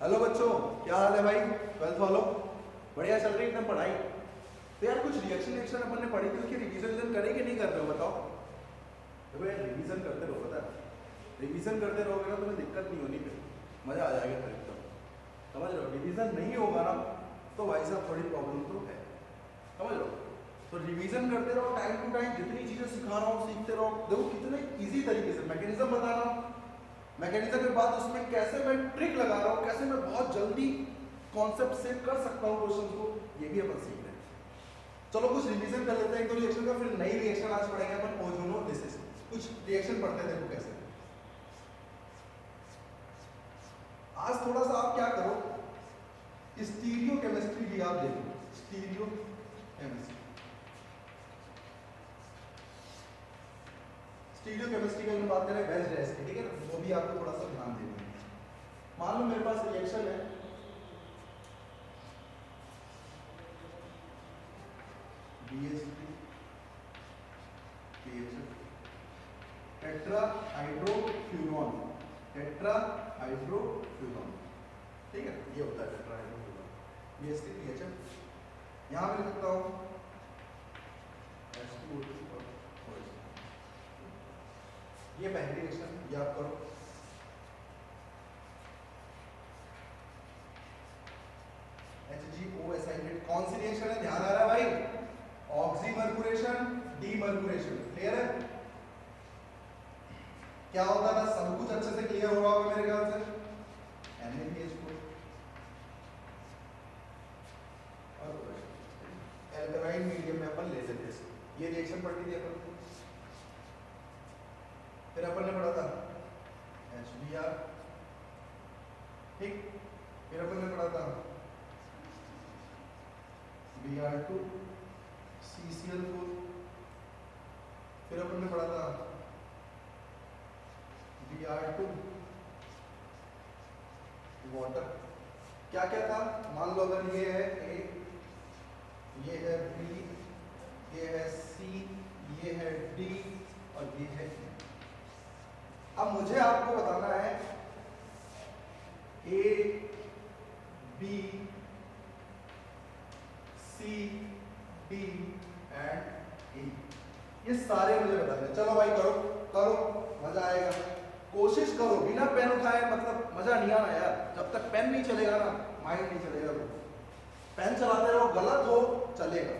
Hello बच्चों, क्या हाल है भाई? ट्वेल्थ वालों, बढ़िया चल रही है एकदम पढ़ाई? तो यार कुछ रिएक्शन अपन ने पढ़ी थी, उसकी रिवीजन करें कि नहीं कर रहे हो बताओ? देखो यार, रिवीजन करते रहो, पता है रिवीजन करते रहोगे ना तुम्हें दिक्कत नहीं होनी, फिर मजा आ जाएगा फिर एकदम। समझ रहे हो? रिवीजन नहीं होगा ना तो भाई साहब थोड़ी प्रॉब्लम तो है। समझ रहे हो? तो रिवीजन करते रहो, टाइम टू टाइम जितनी चीजें सिखा रहा हूँ सीखते रहो। देखो कितने इजी तरीके से मैकेनिज्म बता रहा हूँ, मैकेनिज्म के बाद उसमें कैसे मैं ट्रिक लगा रहा हूँ, कैसे मैं बहुत जल्दी कॉन्सेप्ट से कर सकता हूँ क्वेश्चन को, ये भी अपन सीख रहे हैं। चलो कुछ रिवीजन कर लेते हैं एक दो रिएक्शन का, फिर नई रिएक्शन आज पढ़ेंगे अपन ओजोनो डिसीज। कुछ रिएक्शन पढ़ते हैं, देखो कैसे। आज थोड़ा सा आप क्या करो, स्टीरियो केमिस्ट्री भी आप देखो, स्टीरियो केमिस्ट्री। स्टीरियो केमिस्ट्री की बात करें वेज रेस की, ठीक है ना, वो भी आपको थोड़ा सा ध्यान देना है। मान लो मेरे पास रिएक्शन है BH3 PHF टेट्राहाइड्रोफ्यूरॉन, टेट्राहाइड्रोफ्यूरॉन, ठीक है, ये होता है टेट्राहाइड्रोफ्यूरॉन BH3 PHF। यहां पे लिख सकता हूं H2O2 और OH। ये पहली रिएक्शन, ये आप करो। HgOSi, कौन सी रिएक्शन है, ध्यान आ रहा है भाई? ऑक्सीमर्कुरेशन, डीमर्कुरेशन, क्लियर है? क्या होता है ना, सब कुछ अच्छे से क्लियर हो रहा होगा मेरे ख्याल से। NaBH4 और एल्कलाइन मीडियम में अपन ले लेते हैं, ये रिएक्शन पढ़ी थी अपन। फिर अपन ने पढ़ा था HBr, ठीक। फिर अपन ने पढ़ा था Br2 CCl4। फिर अपन ने पढ़ा था Br2 वाटर। क्या क्या था, मान लो अगर ये है A, ये है B, ये है C, ये है D और ये है E। अब मुझे आपको बताना है A, B, C, D and E, ये सारे मुझे बताने हैं। चलो भाई करो करो, मजा आएगा। कोशिश करो, बिना पेन उठाए मतलब मजा नहीं आना यार। जब तक पेन नहीं चलेगा ना माइंड नहीं चलेगा। पेन चलाते रहो, गलत हो चलेगा,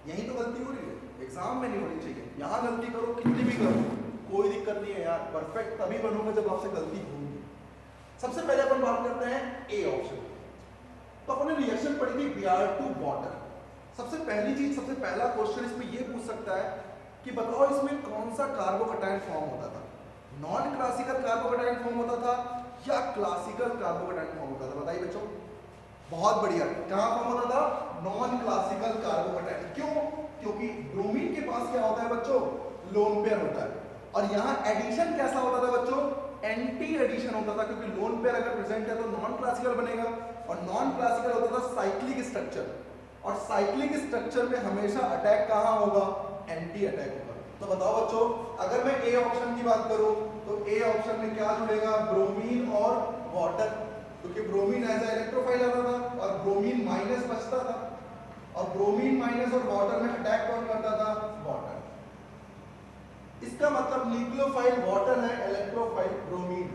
यही तो गलती हो रही है, एग्जाम में नहीं होनी चाहिए। यहाँ गलती करो, कितनी भी करो, कोई दिक्कत नहीं है यार। परफेक्ट तभी बनोगे जब आपसे गलती होगी। सबसे पहले अपन बात करते हैं ए ऑप्शन। तो अपन ने रिएक्शन पढ़ी थी Br2 वाटर। सबसे पहली चीज, सबसे पहला क्वेश्चन इसमें ये पूछ सकता है कि बताओ इसमें कौन सा कार्बोकटायन फॉर्म होता था, नॉन क्लासिकल कार्बोकटायन फॉर्म होता था या क्लासिकल कार्बोकटायन फॉर्म होता था? बताइए बच्चों। बहुत बढ़िया, कहां फॉर्म होता था? Non classical carbocation. क्यों? क्योंकि ब्रोमीन के पास क्या होता है बच्चों? लोन पेयर होता है। और यहाँ एडिशन कैसा होता था बच्चों? एंटी एडिशन होता था, क्योंकि लोन पेयर अगर प्रेजेंट है तो नॉन क्लासिकल बनेगा, और नॉन क्लासिकल होता था साइक्लिक स्ट्रक्चर, और साइक्लिक स्ट्रक्चर में हमेशा अटैक कहां होगा? एंटी अटैक होगा। तो बताओ बच्चों, अगर मैं ए ऑप्शन की बात करूं तो ए ऑप्शन में क्या जुड़ेगा? ब्रोमीन और वाटर, क्योंकि ब्रोमीन एज ए इलेक्ट्रोफाइल आता था और ब्रोमीन माइनस बचता था, और ब्रोमीन माइनस और वाटर में अटैक कौन करता था? वाटर। इसका मतलब न्यूक्लियोफाइल वाटर है, इलेक्ट्रोफाइल ब्रोमीन।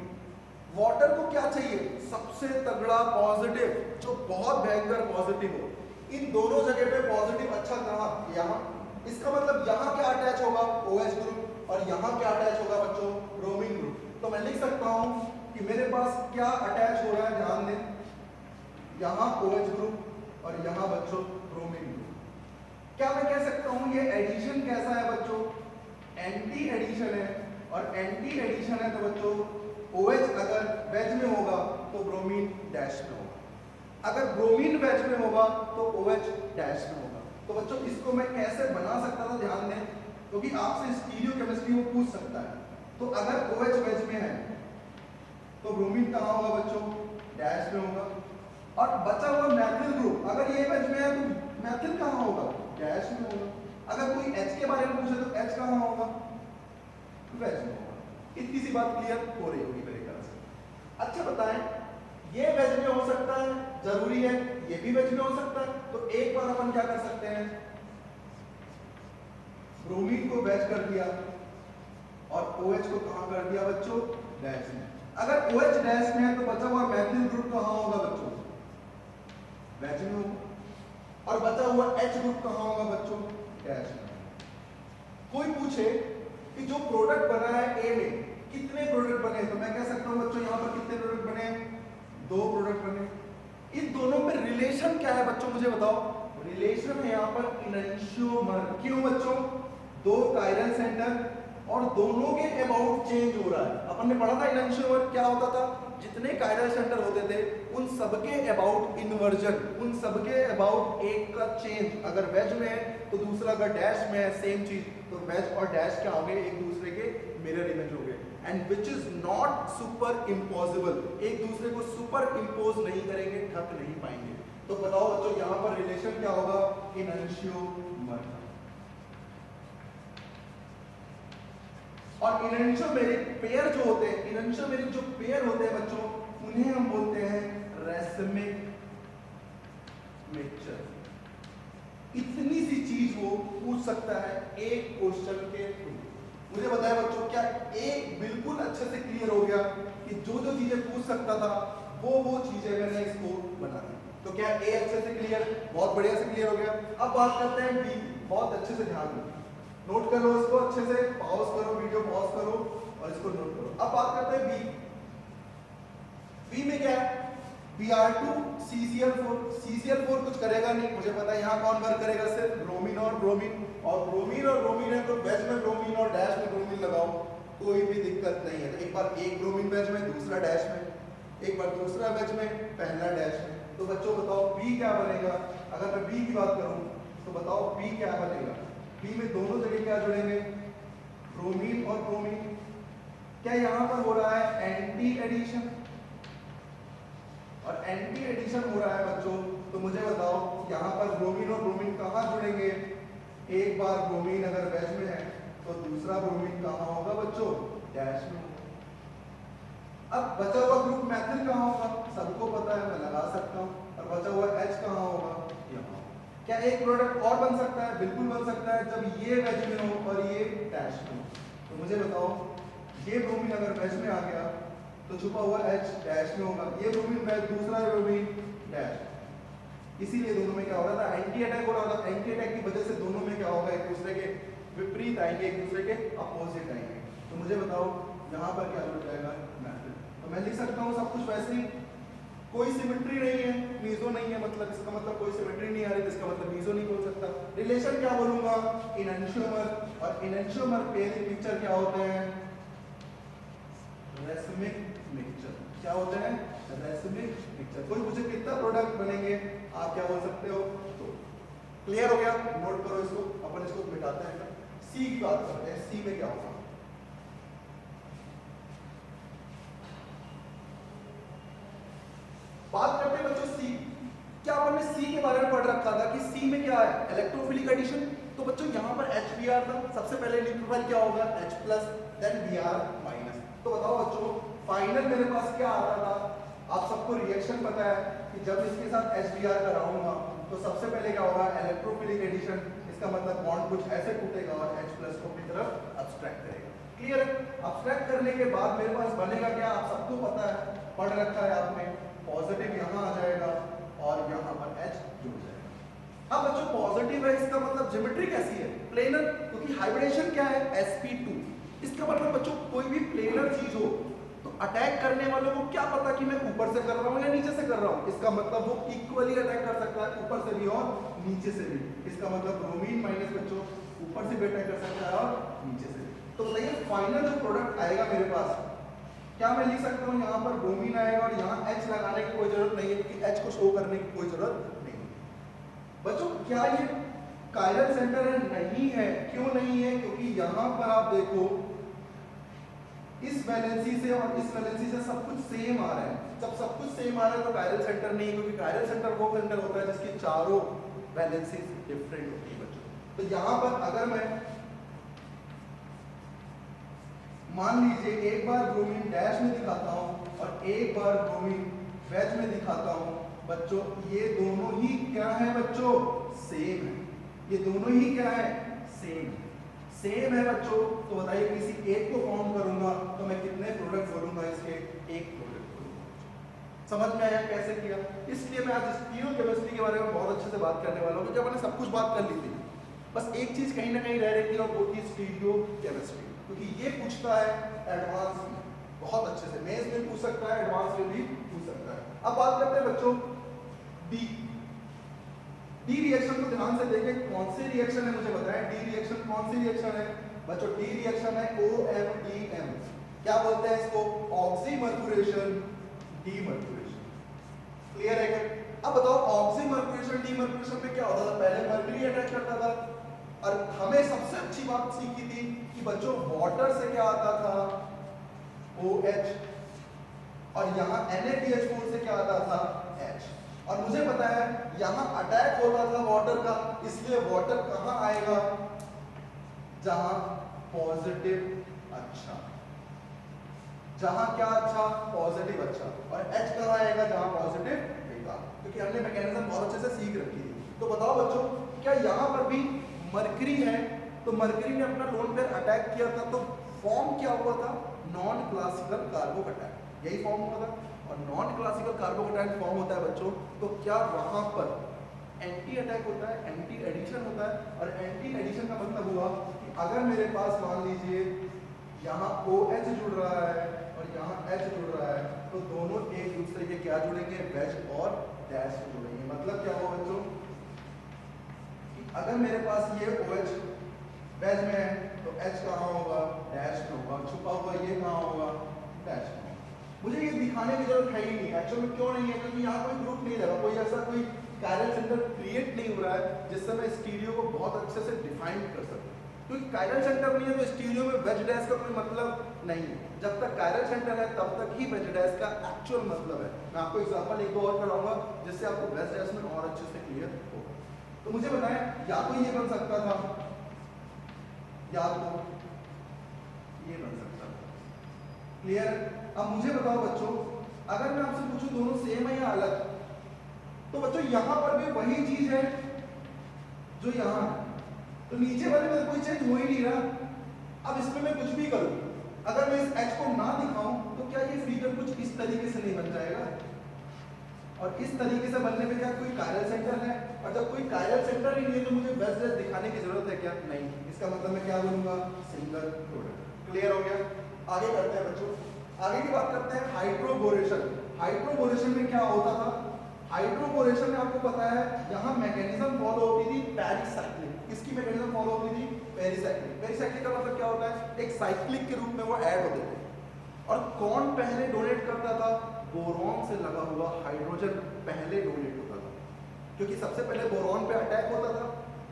वाटर को क्या चाहिए? सबसे तगड़ा पॉजिटिव, जो बहुत भयंकर पॉजिटिव हो। इन दोनों जगह पे पॉजिटिव अच्छा कहां? यहां। इसका मतलब यहां क्या अटैच होगा? OH ग्रुप, और यहां क्या अटैच होगा बच्चों? Bromine group. तो मैं लिख सकता हूं कि मेरे पास क्या अटैच हो रहा है, ध्यान दें, यहां OH ग्रुप और यहां बच्चों ब्रोमीन ग्रुप। क्या मैं कह सकता हूं ये एडिशन कैसा है बच्चों? एंटी एडिशन है, और एंटी एडिशन है तो बच्चों OH अगर वेज में होगा तो ब्रोमीन डैश में होगा, अगर ब्रोमीन वेज में होगा तो OH डैश में होगा। तो बच्चों इसको मैं कैसे बना सकता था, ध्यान दें, क्योंकि आपसे स्टीरियो केमिस्ट्री में पूछ सकता है। तो अगर OH वेज में है तो ब्रोमीन कहां होगा बच्चों? डैश में होगा। और बचा हुआ मैथिल ग्रुप, अगर ये वेज में है तो मैथिल कहां होगा? डैश में होगा। अगर कोई H के बारे में पूछे तो H कहां होगा? वेज में होगा। इतनी सी बात क्लियर हो रही होगी मेरे ख्याल से। अच्छा बताएं, ये वेज में हो सकता है, जरूरी है, ये भी वेज में हो सकता है। तो एक बार अपन क्या कर सकते हैं, ब्रोमीन को वेज कर दिया और OH को कहां कर दिया बच्चों, डैश में। अगर OH डैश में है तो बचा हुआ मैथिल ग्रुप कहां होगा बच्चों, वेज में होगा। और बचा हुआ H ग्रुप कहां होगा बच्चों, डैश में। कोई पूछे कि जो प्रोडक्ट बना है A में कितने प्रोडक्ट बने, तो मैं कह सकता हूं बच्चों यहां पर कितने प्रोडक्ट बने, 2 प्रोडक्ट बने। इन दोनों में रिलेशन क्या है बच्चों, मुझे बताओ। रिलेशन है यहाँ पर इनैंशियोमर। क्यों बच्चों, 2 कायरल सेंटर और दोनों के अबाउट चेंज हो रहा है। अपन ने पढ़ा था इनैंशियोमर क्या होता था, जितने कायरल सेंटर होते थे उन सबके अबाउट इन्वर्जन, उन सबके अबाउट एक का चेंज। अगर वेज में है तो दूसरा अगर डैश में है सेम चीज, तो वेज और डैश क्या हो गए, एक दूसरे के मिरर इमेज हो गए। And which is not super impossible, एक दूसरे को सुपर इम्पोज नहीं करेंगे, ठक नहीं पाएंगे। तो बताओ बच्चों यहाँ पर रिलेशन क्या होगा, इनैंशियोमर। और इनैंशियोमेरिक पेयर जो होते हैं, इनैंशियोमेरिक जो पेयर होते हैं बच्चों, उन्हें हम बोलते हैं रेसमिक मिक्सचर। इतनी सी चीज वो पूछ सकता है एक क्वेश्चन के थ्रू। मुझे बताया बच्चों, क्या एक बिल्कुल अच्छे से क्लियर हो गया कि जो जो चीजें पूछ सकता था वो चीजें मैंने इसको बना दी। तो क्या ए अच्छे से क्लियर, बहुत बढ़िया से क्लियर हो गया। अब बात करते हैं बी, बहुत अच्छे से ध्यान दो, नोट कर लो इसको अच्छे से, पॉज करो, वीडियो पॉज करो और इसको नोट करो। अब बात करते हैं बी। बी में क्या है, Br2 CCl4। CCl4 कुछ करेगा नहीं, मुझे पता है यहाँ कौन वर्क करेगा, सिर्फ ब्रोमीन और ब्रोमीन। और ब्रोमीन है तो वेज में ब्रोमीन और डैश में ब्रोमीन लगाओ, कोई भी दिक्कत नहीं है। तो एक बार एक ब्रोमीन वेज में, दूसरा डैश में, एक बार दूसरा वेज में, पहला डैश में। तो बच्चों बताओ बी क्या बनेगा। अगर मैं बी की बात करूं तो बताओ बी क्या बनेगा। बी में दोनों जगह क्या जुड़ेंगे, ब्रोमीन और ब्रोमीन। क्या यहाँ पर हो रहा है एंटी एडिशन, और एंटी एडिशन हो रहा है बच्चों। तो मुझे बताओ यहाँ पर ब्रोमीन और ब्रोमीन कहाँ जुड़ेंगे। एक बार ब्रोमीन अगर वेज में है तो दूसरा ब्रोमीन कहाँ होगा बच्चों, डैश में। अब बचा हुआ ग्रुप मैथिल कहाँ होगा, सबको पता है, मैं लगा सकता हूँ। और बचा हुआ H कहाँ होगा, यहाँ। क्या एक प्रोडक्ट और बन सकता है, बिल्कुल बन सकता है, जब ये वेज में हो और ये डैश में हो। तो मुझे बताओ ये ब्रोमीन अगर वेज में आ गया तो छुपा हुआ H डैश में होगा, ये ब्रोमीन वेज, दूसरा ब्रोमीन डैश। इसीलिए दोनों में क्या हो रहा था, एंटी अटैक हो रहा था। एंटी अटैक की वजह से दोनों में क्या होगा, एक दूसरे के विपरीत आएंगे, एक दूसरे के अपोजिट आएंगे। तो मुझे बताओ यहाँ पर क्या जुड़ जाएगा, मैथिल। तो मैं लिख सकता हूँ सब कुछ वैसे ही, कोई सिमेट्री नहीं है, मीजो नहीं है, मतलब इसका मतलब कोई सिमेट्री नहीं आ रही, इसका मतलब मीजो नहीं बोल सकता। रिलेशन क्या बोलूंगा, इनैंशियोमर। और इनैंशियोमर पेयरिंग पिक्चर क्या होते हैं, रेसमिक मिक्सचर। क्या होते हैं, रेसमिक मिक्सचर। कोई पूछे कितना प्रोडक्ट बनेंगे, आप क्या बोल सकते हो। तो क्लियर हो गया, नोट करो इसको, अपन इसको मिटाते हैं। सी की बात करते हैं, सी में क्या होगा। बात करते हैं बच्चों सी। क्या अपन ने सी के बारे में पढ़ रखा था कि सी में क्या है, इलेक्ट्रोफिलिक एडिशन। तो बच्चों यहाँ पर HBr था, सबसे पहले न्यूट्रोफाइल क्या होगा, H+, देन Br-। तो बताओ बच्चों फाइनल मेरे पास क्या आ रहा था, आप सबको रिएक्शन पता है कि जब इसके साथ HBr कराऊंगा तो सबसे पहले क्या होगा, इलेक्ट्रोफिलिक एडिशन। इसका मतलब बॉन्ड कुछ ऐसे टूटेगा और H+ को अपनी तरफ अब्स्ट्रैक्ट करेगा। क्लियर है। अब्स्ट्रैक्ट करने के बाद मेरे पास बनेगा क्या, आप सबको पता है, पढ़ रखा है आपने, पॉजिटिव यहाँ आ जाएगा और यहाँ पर H जुड़ जाएगा। अब बच्चों पॉजिटिव है, इसका मतलब ज्योमेट्री कैसी है, प्लेनर, क्योंकि हाइब्रिडेशन क्या है, sp2। इसका मतलब बच्चों कोई भी प्लेनर चीज हो तो अटैक करने वालों को क्या पता कि मैं ऊपर से कर रहा हूँ या नीचे से कर रहा हूँ। इसका मतलब वो इक्वली अटैक कर सकता है, ऊपर से भी और नीचे से भी। इसका मतलब ब्रोमीन माइनस बच्चों ऊपर से भी अटैक कर सकता है और नीचे से भी। तो बताइए फाइनल जो प्रोडक्ट आएगा मेरे पास, क्या मैं लिख सकता हूँ यहाँ पर ब्रोमीन आएगा और यहाँ H लगाने की कोई जरूरत नहीं है, क्योंकि H को शो करने की कोई जरूरत नहीं है। बच्चों क्या ये कायरल सेंटर है, नहीं है। क्यों नहीं है, क्योंकि यहाँ पर आप देखो इस वैलेंसी से और इस वैलेंसी से सब कुछ सेम आ रहा है। जब सब कुछ सेम आ रहा है तो कायरल सेंटर नहीं है, क्योंकि कायरल सेंटर वो सेंटर होता है जिसकी चारों वैलेंसी डिफरेंट होती है बच्चों। तो यहाँ पर अगर मैं मान लीजिए एक बार ब्रोमीन डैश में दिखाता हूं और एक बार ब्रोमीन वेज में दिखाता हूं बच्चों, ये दोनों ही क्या है बच्चों, सेम है। ये दोनों ही क्या है, सेम है बच्चों। तो बताइए किसी एक को फॉर्म करूंगा तो मैं कितने प्रोडक्ट बोलूंगा, इसके एक प्रोडक्ट बोलूंगा। समझ में आया कैसे किया? इसलिए मैं आज स्टीरियो केमिस्ट्री के बारे में बहुत अच्छे से बात करने वाला हूँ, क्योंकि मैंने सब कुछ बात कर ली थी, बस एक चीज कहीं ना कहीं रह रही थी और वो थी स्टीरियो केमिस्ट्री, क्योंकि ये पूछता है एडवांस में बहुत अच्छे से, मेंस में पूछ सकता है, एडवांस में भी पूछ सकता है। अब बात करते हैं बच्चों डी रिएक्शन को ध्यान से देखें, कौन सी रिएक्शन है मुझे बताएं। डी रिएक्शन कौन सी रिएक्शन है बच्चों? डी रिएक्शन है OMDM। क्या बोलते हैं इसको? Oxymercuration demercuration. क्लियर है क्या? अब बताओ ऑक्सीमर्क्यूरेशन डीमर्क्यूरेशन में क्या होता था? पहले मर्क्यूरी अटैक करता था, और हमें सबसे अच्छी बात सीखी थी कि बच्चों वाटर से क्या आता था, OH, और यहाँ NaBH4 से क्या आता था, H। और मुझे पता है यहाँ अटैक होता था वाटर का, इसलिए वाटर कहाँ आएगा, जहां पॉजिटिव अच्छा, जहां क्या अच्छा, पॉजिटिव अच्छा, और H कहाँ आएगा, जहां पॉजिटिव बेकार, क्योंकि हमने मैकेनिज्म बहुत अच्छे से सीख रखी थी। तो बताओ बच्चों, क्या यहाँ पर भी मरकरी है, तो मरकरी ने अपना लोन पेयर अटैक किया था, तो फॉर्म क्या हुआ था, नॉन क्लासिकल कार्बोकैटायन, यही फॉर्म हुआ था। और नॉन क्लासिकल कार्बोकैटायन फॉर्म होता है बच्चों, तो क्या वहां पर एंटी अटैक होता है, एंटी एडिशन होता है। और एंटी एडिशन का मतलब हुआ कि अगर मेरे पास मान लीजिए यहाँ OH जुड़ रहा है और यहाँ H जुड़ रहा है, तो दोनों एक दूसरे के क्या जुड़ेंगे, वेज और डैश जुड़ेंगे। मतलब क्या हुआ बच्चों कि अगर मेरे पास ये OH वेज में है तो H कहाँ होगा, डैश में होगा, छुपा हुआ ये कहाँ होगा, डैश में। मुझे ये दिखाने की जरूरत है ही नहीं, एक्चुअल में क्यों नहीं है, क्योंकि यहाँ कोई ग्रुप नहीं लगा, कोई ऐसा कोई कायरल सेंटर क्रिएट नहीं हो रहा है जिससे मैं स्टीरियो को बहुत अच्छे से डिफाइन कर सकूं। क्योंकि कायरल सेंटर नहीं है तो स्टीरियो में वेज डैश का कोई मतलब नहीं है। जब तक कायरल सेंटर है तब तक ही वेज डैश का एक्चुअल मतलब है। मैं आपको एग्जांपल एक दो और कराऊंगा जिससे आपको वेज डैश में और अच्छे से क्लियर होगा। तो मुझे बताएं, या तो ये बन सकता था, या तो ये बन सकता था। क्लियर? अब मुझे बताओ बच्चों, अगर मैं आपसे पूछूं दोनों सेम है या अलग, तो बच्चों यहां पर भी वही चीज है जो यहां है, तो नीचे वाले में कोई चेंज हो ही नहीं रहा। अब इसमें मैं कुछ भी करूं, अगर मैं इस H को ना दिखाऊं तो क्या ये फिगर कुछ इस तरीके से नहीं बन जाएगा? और इस तरीके से बनने में क्या कोई कायरल सेंटर है? और जब कोई कायरल सेंटर ही नहीं है तो मुझे वेज डैश दिखाने की जरूरत है क्या? नहीं। इसका मतलब मैं क्या बोलूंगा, सिंगल प्रोडक्ट। क्लियर हो गया? आगे करते हैं बच्चों, आगे की बात करते हैं हाइड्रोबोरेशन। हाइड्रोबोरेशन में क्या होता था? हाइड्रोबोरेशन में आपको पता है यहाँ मैकेनिज्म फॉलो होती थी पेरिसाइक्लिक। किसकी मैकेनिज्म फॉलो होती थी? पेरिसाइक्लिक। पेरिसाइक्लिक का मतलब क्या होता है? एक साइक्लिक के रूप में वो ऐड होते थे। और कौन पहले डोनेट करता था? बोरॉन से लगा हुआ हाइड्रोजन पहले डोनेट होता था, क्योंकि सबसे पहले बोरॉन पे अटैक होता था,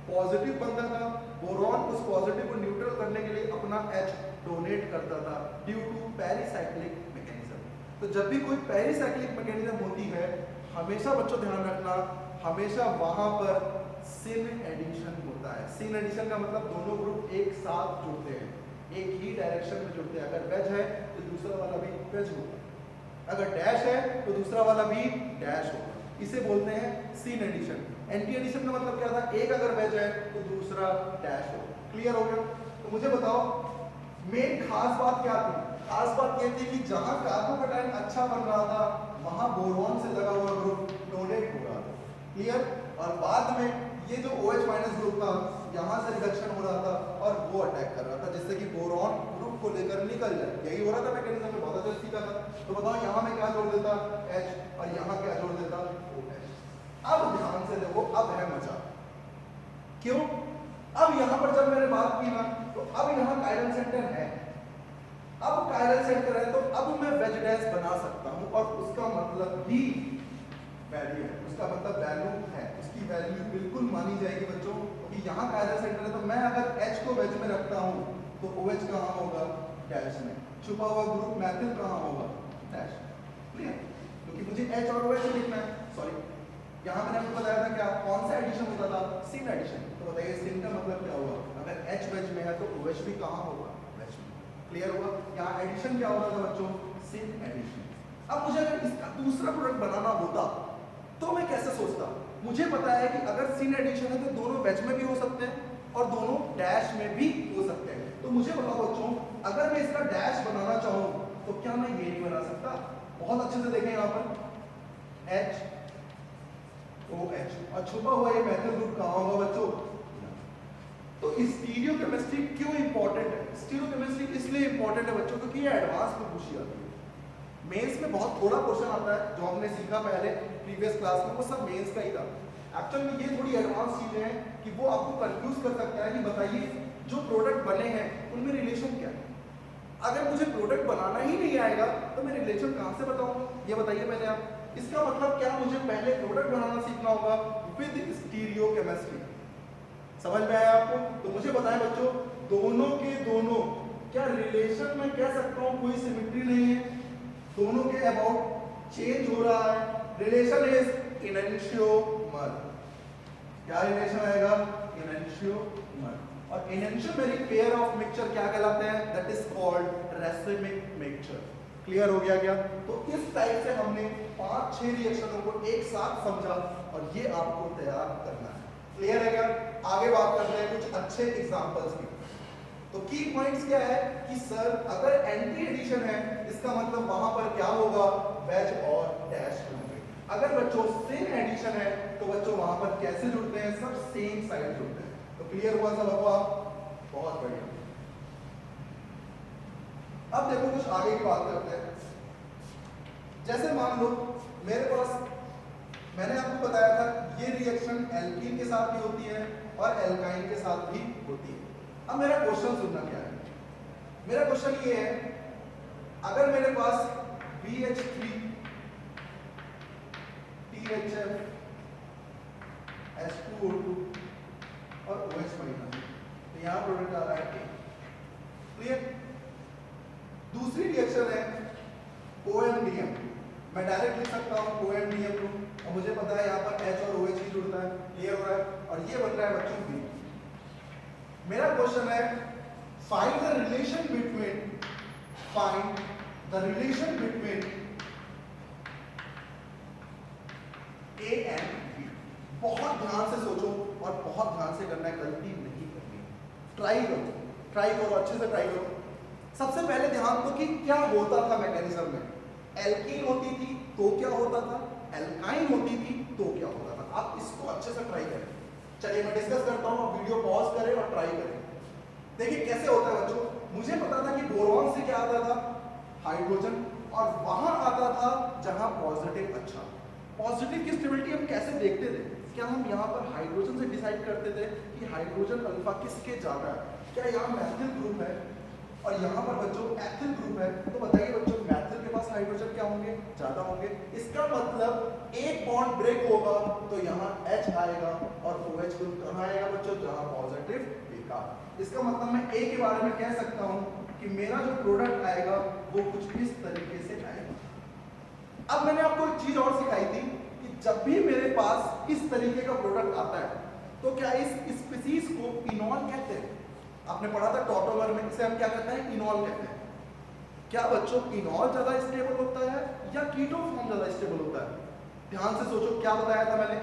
पॉजिटिव बनता था, बोरॉन उस पॉजिटिव को न्यूट्रल करने के लिए अपना H डोनेट करता था ड्यू टू पेरिसाइक्लिक मैकेनिज्म। तो जब भी कोई पेरिसाइक्लिक मैकेनिज्म होती है, हमेशा बच्चों ध्यान रखना, हमेशा वहां पर सिन एडिशन होता है। सिन एडिशन का मतलब दोनों ग्रुप एक साथ जुड़ते हैं, एक ही डायरेक्शन में जुड़ते हैं। अगर वेज है तो दूसरा वाला भी वेज होगा, अगर डैश है तो दूसरा वाला भी डैश होगा। इसे बोलते हैं सिन एडिशन। एंटी एडिशन का मतलब क्या था? एक अगर वेज है तो दूसरा डैश होगा। क्लियर हो गया? तो मुझे बताओ मेन खास बात क्या थी? खास बात यह थी कि जहां कार्बोकैटायन अच्छा बन रहा था वहां बोरॉन से लगा हुआ ग्रुप डोनेट हो रहा था। क्लियर? और बाद में ये जो OH माइनस ग्रुप था यहाँ से रिडक्शन हो रहा था और वो अटैक कर रहा था जिससे कि बोरॉन ग्रुप को लेकर निकल जाए। यही हो रहा था मैकेनिज्म में, बहुत अच्छा सीखा था। तो बताओ यहाँ में क्या जोड़ देता H और यहाँ क्या जोड़ देता OH। अब ध्यान से देखो, अब है मजा। क्यों? अब यहाँ पर जब मैंने बात की ना, तो अब यहाँ कायरल सेंटर है। अब कायरल सेंटर है तो अब मैं वेज डैश बना सकता हूँ और उसका मतलब भी वैल्यू है, उसका मतलब वैल्यू है, उसकी वैल्यू बिल्कुल मानी जाएगी बच्चों। क्योंकि यहाँ कायरल सेंटर है तो मैं अगर H को वेज में रखता हूँ तो OH कहाँ होगा? डैश में। छुपा हुआ ग्रुप मैथिल कहाँ होगा? डैश। क्लियर? क्योंकि मुझे H और OH लिखना है। सॉरी, यहाँ मैंने आपको बताया था क्या, कौन सा एडिशन होता था? Syn addition. तो बताइए सिन का मतलब क्या हुआ? अगर H वेज में है तो OH भी कहाँ होगा? वेज में। क्लियर हुआ? यहाँ एडिशन क्या होता था बच्चों? Syn addition. अब मुझे अगर इसका दूसरा दूसरा प्रोडक्ट बनाना होता तो मैं कैसे सोचता। मुझे पता है कि अगर सिन एडिशन है तो दोनों वेज में भी हो सकते हैं और दोनों डैश में भी हो सकते हैं। तो मुझे बताओ बच्चों, अगर मैं इसका डैश बनाना चाहूँ तो क्या मैं ये नहीं बना सकता? बहुत अच्छे से देखें यहाँ पर HOH और छुपा हुआ ये मेथड ग्रुप कहाँ होगा बच्चों? तो स्टीरियोकेमिस्ट्री क्यों इंपॉर्टेंट है? स्टीरियोकेमिस्ट्री इसलिए इंपॉर्टेंट है बच्चों क्योंकि ये एडवांस में पूछी जाती है। मेंस में बहुत थोड़ा क्वेश्चन आता है, जो हमने सीखा पहले प्रीवियस क्लास में वो सब मेंस का ही था। एक्चुअल में ये थोड़ी एडवांस चीजें हैं कि वो आपको कंफ्यूज कर सकता है कि बताइए जो प्रोडक्ट बने हैं उनमें रिलेशन क्या है। अगर मुझे प्रोडक्ट बनाना ही नहीं आएगा तो मैं रिलेशन कहाँ से बताऊंगा? ये बताइए पहले आप। इसका मतलब क्या मुझे पहले प्रोडक्ट बनाना सीखना होगा विद स्टीरियोकेमिस्ट्री। समझ में आया आपको? तो मुझे बताएं बच्चों, दोनों के दोनों क्या रिलेशन में कह सकता हूँ कोई सिमिट्री नहीं है? दोनों के अबाउट चेंज हो रहा है। Relation is enantiomer. क्या रिलेशन आएगा? इनैंशियोमर। और इनैंशियोमेरिक पेयर ऑफ मिक्सचर क्या कहलाते हैं? That is called racemic mixture. Clear हो गया क्या? तो इस टाइप से हमने 5-6 रिएक्शनों को एक साथ समझा और ये आपको तैयार करना है। क्लियर है क्या? आगे बात करते हैं कुछ अच्छे एग्जांपल्स की। तो की पॉइंट्स क्या है कि सर अगर एंटी एडिशन है इसका मतलब वहां पर क्या होगा? वेज और डैश होंगे। अगर बच्चों सिन एडिशन है तो बच्चों वहां पर कैसे जुड़ते हैं? सब सेम साइड जुड़ते हैं। तो क्लियर हुआ सब आपको? बहुत बढ़िया। अब देखो कुछ आगे की बात करते हैं। जैसे मान लो मेरे पास, मैंने आपको बताया था ये रिएक्शन एल्कीन के साथ भी होती है और एल्काइन के साथ भी होती है। अब मेरा क्वेश्चन सुनना क्या है? मेरा क्वेश्चन ये है, अगर मेरे पास BH3 THF H2O2 और OH माइनस, तो यहाँ प्रोडक्ट आ रहा है A। क्लियर? दूसरी रिएक्शन है OMDM। मैं डायरेक्ट लिख सकता हूँ OMDM को, और मुझे पता है यहाँ पर H और OH ही जुड़ता है। क्लियर हो रहा है? और ये बन रहा है बच्चों B। मेरा क्वेश्चन है find the relation between A and B। बहुत ध्यान से सोचो और बहुत ध्यान से करना है, गलती नहीं करनी। ट्राई करो अच्छे से ट्राई करो। सबसे पहले ध्यान दो कि क्या होता था मैकेनिज्म में। एल्कीन होती थी तो क्या होता था, एल्काइन होती थी तो क्या होता था। आप इसको अच्छे से ट्राई करें। चलिए मैं डिस्कस करता हूँ, वीडियो पॉज करें और ट्राई करें। देखिए कैसे होता है बच्चों। मुझे पता था कि बोरॉन से क्या आता था? हाइड्रोजन, और वहां आता था जहां पॉजिटिव। अच्छा, पॉजिटिव की स्टेबिलिटी हम कैसे देखते थे? क्या हम यहाँ पर हाइड्रोजन से डिसाइड करते थे कि हाइड्रोजन अल्फा किसके ज्यादा है? क्या यहाँ मैथिल ग्रुप है और यहाँ पर बच्चों एथिल ग्रुप है, तो बताइए बच्चों मैथिल के पास हाइड्रोजन क्या होंगे? ज्यादा होंगे। इसका मतलब एक बॉन्ड ब्रेक होगा तो यहाँ H आएगा और OH ग्रुप कहाँ आएगा बच्चों? जहाँ पॉजिटिव लिखा। इसका मतलब मैं A के बारे में कह सकता हूँ कि मेरा जो प्रोडक्ट आएगा वो कुछ इस तरीके से आएगा। अब मैंने आपको एक चीज और सिखाई थी कि जब भी मेरे पास इस तरीके का प्रोडक्ट आता है तो क्या इस स्पीसीज को इनॉल कहते हैं? आपने पढ़ा था टॉटोमर में, इसे हम क्या कहते हैं? इनॉल कहते हैं। क्या बच्चों इनॉल ज्यादा स्टेबल होता है या कीटो फॉर्म ज्यादा स्टेबल होता है? ध्यान से सोचो, क्या बताया था मैंने?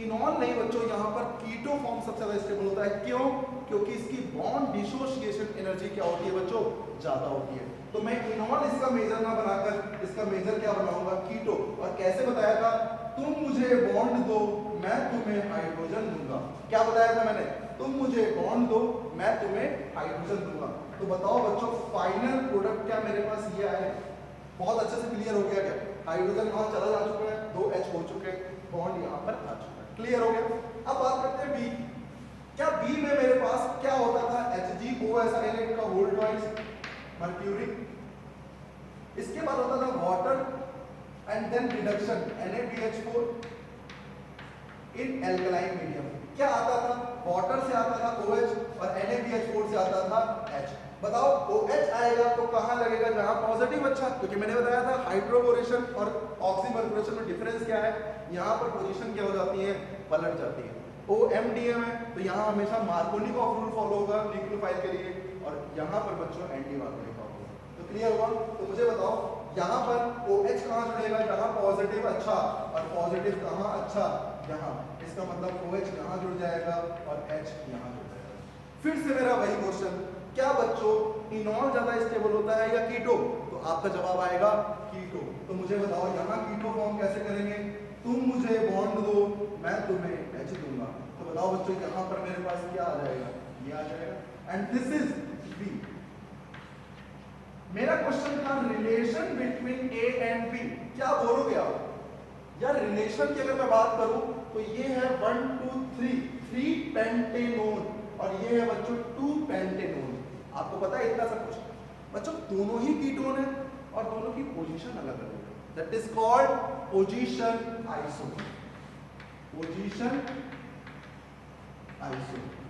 इनॉल नहीं बच्चों, यहाँ पर कीटो फॉर्म सबसे ज्यादा स्टेबल होता है। क्यों? क्योंकि इसकी बॉन्ड डिसोसिएशन एनर्जी क्या होती है बच्चों? ज्यादा होती है। तो मैं इनॉल इसका मेजर ना बनाकर इसका मेजर क्या बनाऊंगा? कीटो। और कैसे बताया था? तुम मुझे बॉन्ड दो मैं तुम्हें हाइड्रोजन दूंगा। क्या बताया था मैंने? तुम मुझे बॉन्ड दो मैं तुम्हें हाइड्रोजन दूंगा। तो बताओ बच्चों फाइनल प्रोडक्ट क्या मेरे पास ये आएगा? बहुत अच्छे से क्लियर हो गया क्या? हाइड्रोजन वहां चला जा चुका है, 2 H हो चुके हैं, बॉन्ड यहाँ पर आ चुका है। क्लियर हो गया? अब बात करते हैं B। क्या B में मेरे पास क्या होता था? HgOSiL का होल्ड ट्वाइस मर्क्यूरी। इसके बाद होता था water and then reduction NaBH4 in alkaline medium. क्या आता था? वाटर से आता था OH और NaBH4 से आता था H। बताओ OH आएगा तो कहां लगेगा? जहां पॉजिटिव। अच्छा, क्योंकि मैंने बताया था हाइड्रोबोरेशन और ऑक्सीमर्कुरेशन में डिफरेंस क्या है? यहाँ पर पोजीशन क्या हो जाती है? पलट जाती है। OMDM है तो यहाँ हमेशा मार्कोनिकॉफ रूल फॉलो होगा न्यूक्लियोफाइल के लिए, और यहाँ पर बच्चों एंटी मार्कोनिकॉफ होगा। तो क्लियर हुआ? तो मुझे बताओ यहाँ पर OH कहाँ जुड़ेगा, जहाँ पॉजिटिव अच्छा, और पॉजिटिव कहाँ अच्छा, यहाँ। इसका मतलब OH यहाँ जुड़ जाएगा और H यहाँ जुड़ जाएगा। फिर से मेरा वही क्वेश्चन, क्या बच्चों इनॉल ज्यादा स्टेबल होता है या कीटो? तो आपका जवाब आएगा कीटो। तो मुझे बताओ यहाँ कीटो फॉर्म कैसे करेंगे? तुम मुझे बॉन्ड दो, मैं तुम्हें H दूंगा। तो बताओ बच्चों यहाँ पर मेरे पास क्या आ जाएगा, ये आ जाएगा। And this is B। मेरा क्वेश्चन था relation between A and B। क्या बोलोगे आप? यार रिलेशन की अगर मैं बात करूं तो ये है 1 2 3 पेंटेनोन, और ये है बच्चों 2 पेंटेनोन। आपको पता है इतना सब कुछ? बच्चों दोनों ही कीटोन है और दोनों की पोजीशन अलग अलग है। That is called position isomer. Position isomer.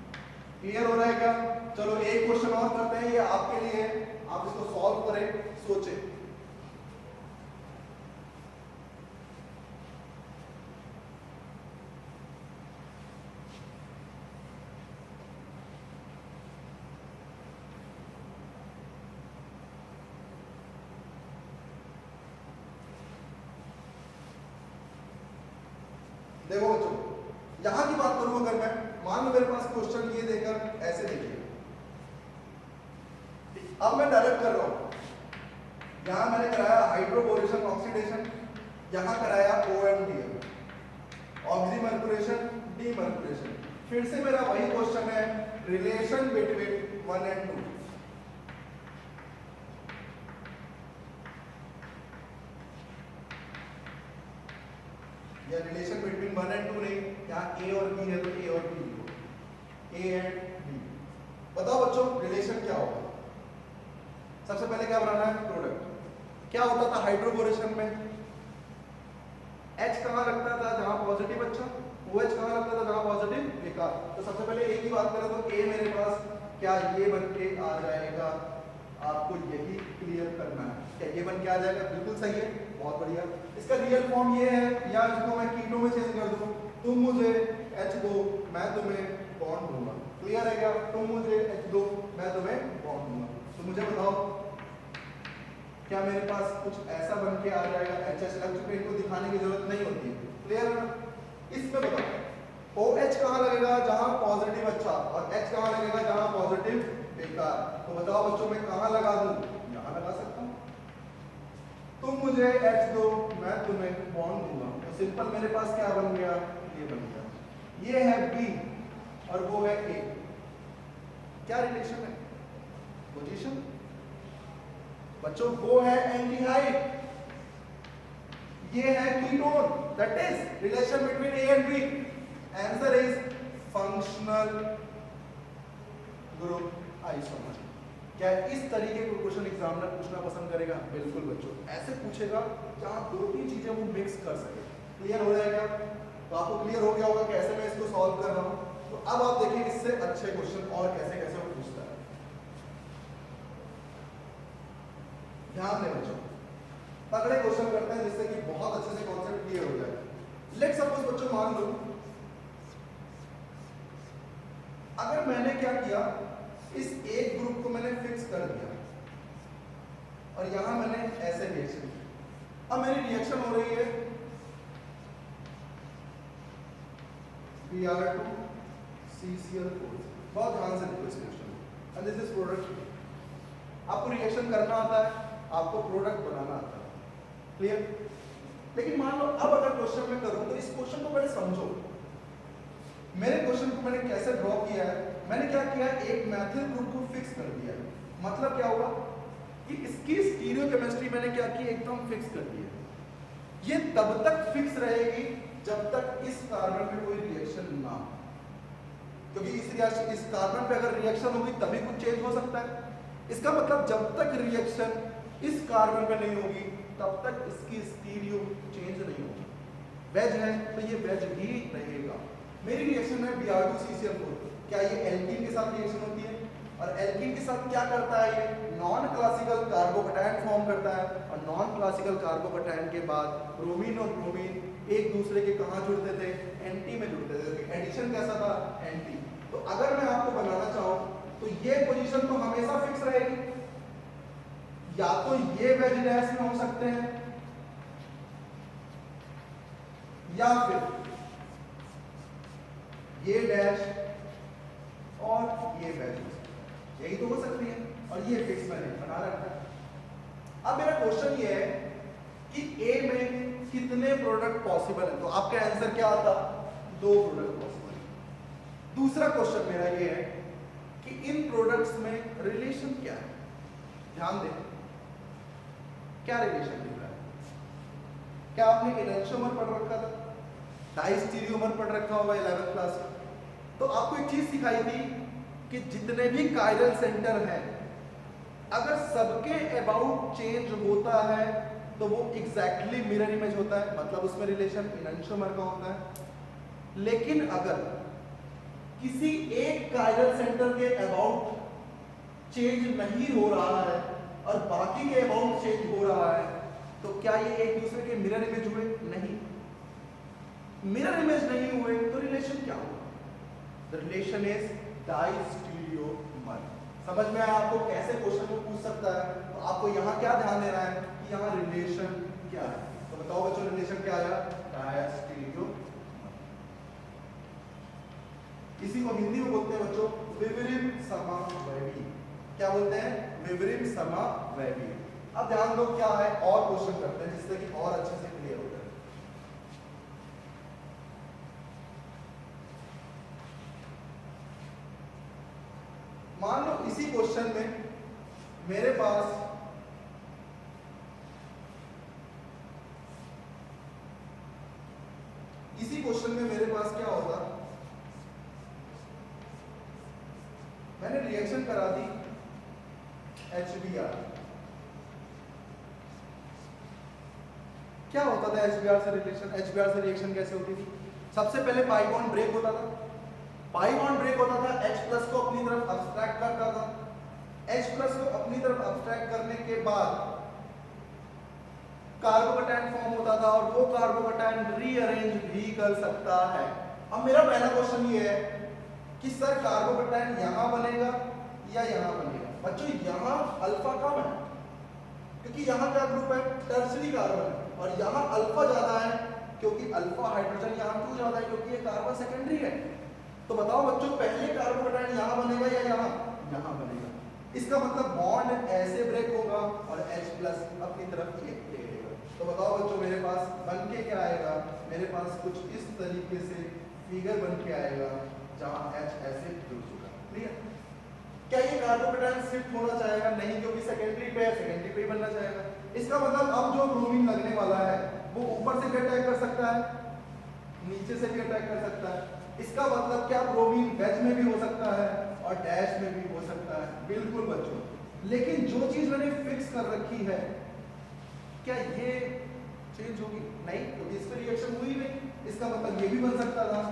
Clear हो रहा है क्या? चलो एक क्वेश्चन और करते हैं, ये आपके लिए है, आप इसको सॉल्व करें, सोचें। देखो बच्चों यहां की बात करूं, अगर मैं मान लो मेरे पास क्वेश्चन ये देकर ऐसे देखिए, अब मैं डायरेक्ट कर रहा हूं, यहां मैंने कराया हाइड्रोबोरेशन ऑक्सीडेशन, यहां कराया OMDM, ऑक्सीमर्कुरेशन डीमर्कुरेशन। फिर से मेरा वही क्वेश्चन है, रिलेशन बिटवीन 1 एंड 2। या रिलेशन बिटवीन 1 एंड 2 नहीं, यहाँ A और B है तो A और B लिखो, A एंड B। बताओ बच्चों रिलेशन क्या होगा? सबसे पहले क्या बनाना है, प्रोडक्ट। क्या होता था हाइड्रोबोरेशन में? H कहाँ लगता था जहां पॉजिटिव अच्छा, OH कहाँ लगता था जहां पॉजिटिव बेकार। तो सबसे पहले A की बात करें तो A मेरे पास क्या ये बन के आ जाएगा, आपको यही क्लियर करना है। क्या ये बन के आ जाएगा? बिल्कुल सही है, बहुत बढ़िया। इसका रियल फॉर्म ये है, या इसको मैं कीटो में चेंज कर दूं, तुम मुझे H दो, मैं तुम्हें बॉन्ड दूंगा। क्लियर है क्या? तुम मुझे H दो, मैं तुम्हें बॉन्ड दूंगा। तो मुझे बताओ क्या मेरे पास कुछ ऐसा बन के आ जाएगा? HH लग चुके, इनको दिखाने की जरूरत नहीं होती है। क्लियर है? इसमें बताओ OH कहाँ लगेगा जहां पॉजिटिव अच्छा, और H कहाँ लगेगा जहां पॉजिटिव बेकार। तो बताओ बच्चों मैं कहाँ लगा दूं? यहां लगा सकता हूं। तुम मुझे H दो, मैं तुम्हें बॉन्ड दूंगा। तो सिंपल मेरे पास क्या बन गया? ये बन गया। ये है B और वो है A। क्या रिलेशन है? पोजीशन। बच्चों वो है एल्डिहाइड, ये है ketone. That is relation between A and B। Answer is functional group isomer. क्या इस तरीके को क्वेश्चन एग्जामिनर पूछना पसंद करेगा? बिल्कुल बच्चों, ऐसे पूछेगा जहां दो तीन चीजें वो मिक्स कर सके। क्लियर हो जाएगा? तो आपको क्लियर हो गया होगा कैसे मैं इसको सॉल्व कर रहा हूं। तो अब आप देखिए इससे अच्छे क्वेश्चन और कैसे कैसे वो पूछता है। ध्यान दें बच्चों, तगड़े क्वेश्चन करते हैं जिससे कि बहुत अच्छे से कॉन्सेप्ट क्लियर हो जाए। लेट्स सपोज बच्चों मान लो अगर मैंने क्या किया, इस एक ग्रुप को मैंने फिक्स कर दिया और यहां मैंने ऐसे रिएक्शन किया। अब मेरी रिएक्शन हो रही है Br2 CCl4। बहुत ध्यान से देखो इस क्वेश्चन को। And this is product. आपको रिएक्शन करना आता है, आपको प्रोडक्ट बनाना आता है। क्लियर? लेकिन मान लो अब अगर क्वेश्चन में करूं तो इस क्वेश्चन को पहले समझो। मेरे क्वेश्चन को मैंने कैसे ड्रॉ किया है? मैंने क्या किया, एक मैथिल ग्रुप को फिक्स कर दिया। मतलब क्या हुआ कि इसकी स्टीरियोकेमिस्ट्री मैंने क्या की, एकदम फिक्स कर दी है। ये तब तक फिक्स रहेगी जब तक इस कार्बन पे कोई रिएक्शन ना हो, क्योंकि इस कार्बन पे अगर रिएक्शन होगी तभी कुछ चेंज हो सकता है। इसका मतलब जब तक रिएक्शन इस कार्बन पे नहीं होगी तब तक इसकी स्टीरियो चेंज नहीं होगी। वेज है तो ये वेज ही रहेगा। मेरी रिएक्शन है Br2 CCl4। क्या ये एल्कीन के साथ रिएक्शन होती है? और एल्कीन के साथ क्या करता है? ये नॉन क्लासिकल कार्बोकैटायन फॉर्म करता है, और नॉन क्लासिकल कार्बोकैटायन के बाद ब्रोमीन और ब्रोमीन एक दूसरे के कहां जुड़ते थे? एंटी में जुड़ते थे। एडिशन कैसा था? एंटी। तो अगर मैं आपको बनाना चाहूं तो ये पोजीशन तो हमेशा फिक्स रहेगी, या तो ये वेज डैश में हो सकते हैं या फिर ये डैश और ये वैल्यू, यही तो हो सकती है, और ये फिक्स मैंने बना रखा है। अब मेरा क्वेश्चन ये है कि ए में कितने प्रोडक्ट पॉसिबल है, तो आपका आंसर क्या आता? 2 प्रोडक्ट पॉसिबल है। दूसरा क्वेश्चन मेरा ये है कि इन प्रोडक्ट्स में रिलेशन क्या है। ध्यान दें, क्या रिलेशन दिख रहा है? क्या आपने एनंशियोमर पढ़ रखा था, डाइस्टीरियोमर पढ़ रखा होगा 11th क्लास में? तो आपको एक चीज सिखाई थी कि जितने भी कायरल सेंटर हैं, अगर सबके अबाउट चेंज होता है तो वो एग्जैक्टली मिरर इमेज होता है, मतलब उसमें रिलेशन एनंशियोमर का होता है। लेकिन अगर किसी एक कायरल सेंटर के अबाउट चेंज नहीं हो रहा है और बाकी के अबाउट चेंज हो रहा है, तो क्या ये एक दूसरे के मिरर इमेज हुए? नहीं। मिरर इमेज नहीं हुए तो रिलेशन क्या हुआ? The relation is diastereomer. समझ में आया आपको कैसे क्वेश्चन को पूछ सकता है? तो आपको यहाँ क्या ध्यान देना है कि यहाँ रिलेशन क्या है। तो बताओ बच्चों, रिलेशन क्या आया? डाइस्टीरियोमर। इसी को हिंदी में बोलते हैं बच्चों विवरिम समवैवी। क्या बोलते हैं? विवरिम समवैवी। अब ध्यान दो क्या है, और क्वेश्चन करते हैं जिससे कि और अच्छे से क्लियर हो जाए। मान लो इसी क्वेश्चन में मेरे पास क्या होता, मैंने रिएक्शन करा दी HBr। क्या होता था HBr से रिलेशन? HBr से रिएक्शन कैसे होती थी? सबसे पहले पाई बॉन्ड ब्रेक होता था। पाई बॉन्ड ब्रेक होता था, H+ को अपनी तरफ अब्स्ट्रैक्ट करता था। H+ को अपनी तरफ अब्स्ट्रैक्ट करने के बाद कार्बोकैटायन फॉर्म होता था और वो कार्बोकैटायन रीअरेंज भी कर सकता है। अब मेरा पहला क्वेश्चन ये है कि सर कार्बोकैटायन यहां बनेगा या यहां बनेगा? बच्चों यहाँ अल्फा कम है क्योंकि यहाँ क्या ग्रुप है? टर्सरी कार्बन है, और यहाँ अल्फा ज्यादा है क्योंकि अल्फा हाइड्रोजन यहाँ क्यों ज्यादा है? क्योंकि ये कार्बन सेकेंडरी है। तो बताओ बच्चों, पहले कार्बोकैटायन यहाँ बनेगा या यहाँ बनेगा? इसका मतलब बॉन्ड ऐसे ब्रेक होगा और H+ अपनी तरफ ये ले लेगा। तो बताओ बच्चों, मेरे पास बन के क्या आएगा? मेरे पास कुछ इस तरीके से फिगर बन के आएगा जहां H ऐसे जुड़ चुका है। क्लियर? क्या ये कार्बोकैटायन शिफ्ट होना चाहेगा? नहीं, क्योंकि सेकेंडरी पे ही बनना चाहेगा। इसका मतलब अब जो ब्रोमीन लगने वाला है वो ऊपर से भी अटैक कर सकता है, नीचे से भी अटैक कर सकता है। इसका मतलब क्या ब्रोमीन वेज में भी हो सकता है और डैश में भी हो सकता है? बिल्कुल बच्चों। लेकिन जो चीज मैंने फिक्स कर रखी है, क्या ये चेंज होगी? नहीं, क्योंकि इस पर रिएक्शन हुई नहीं। इसका मतलब ये भी बन सकता था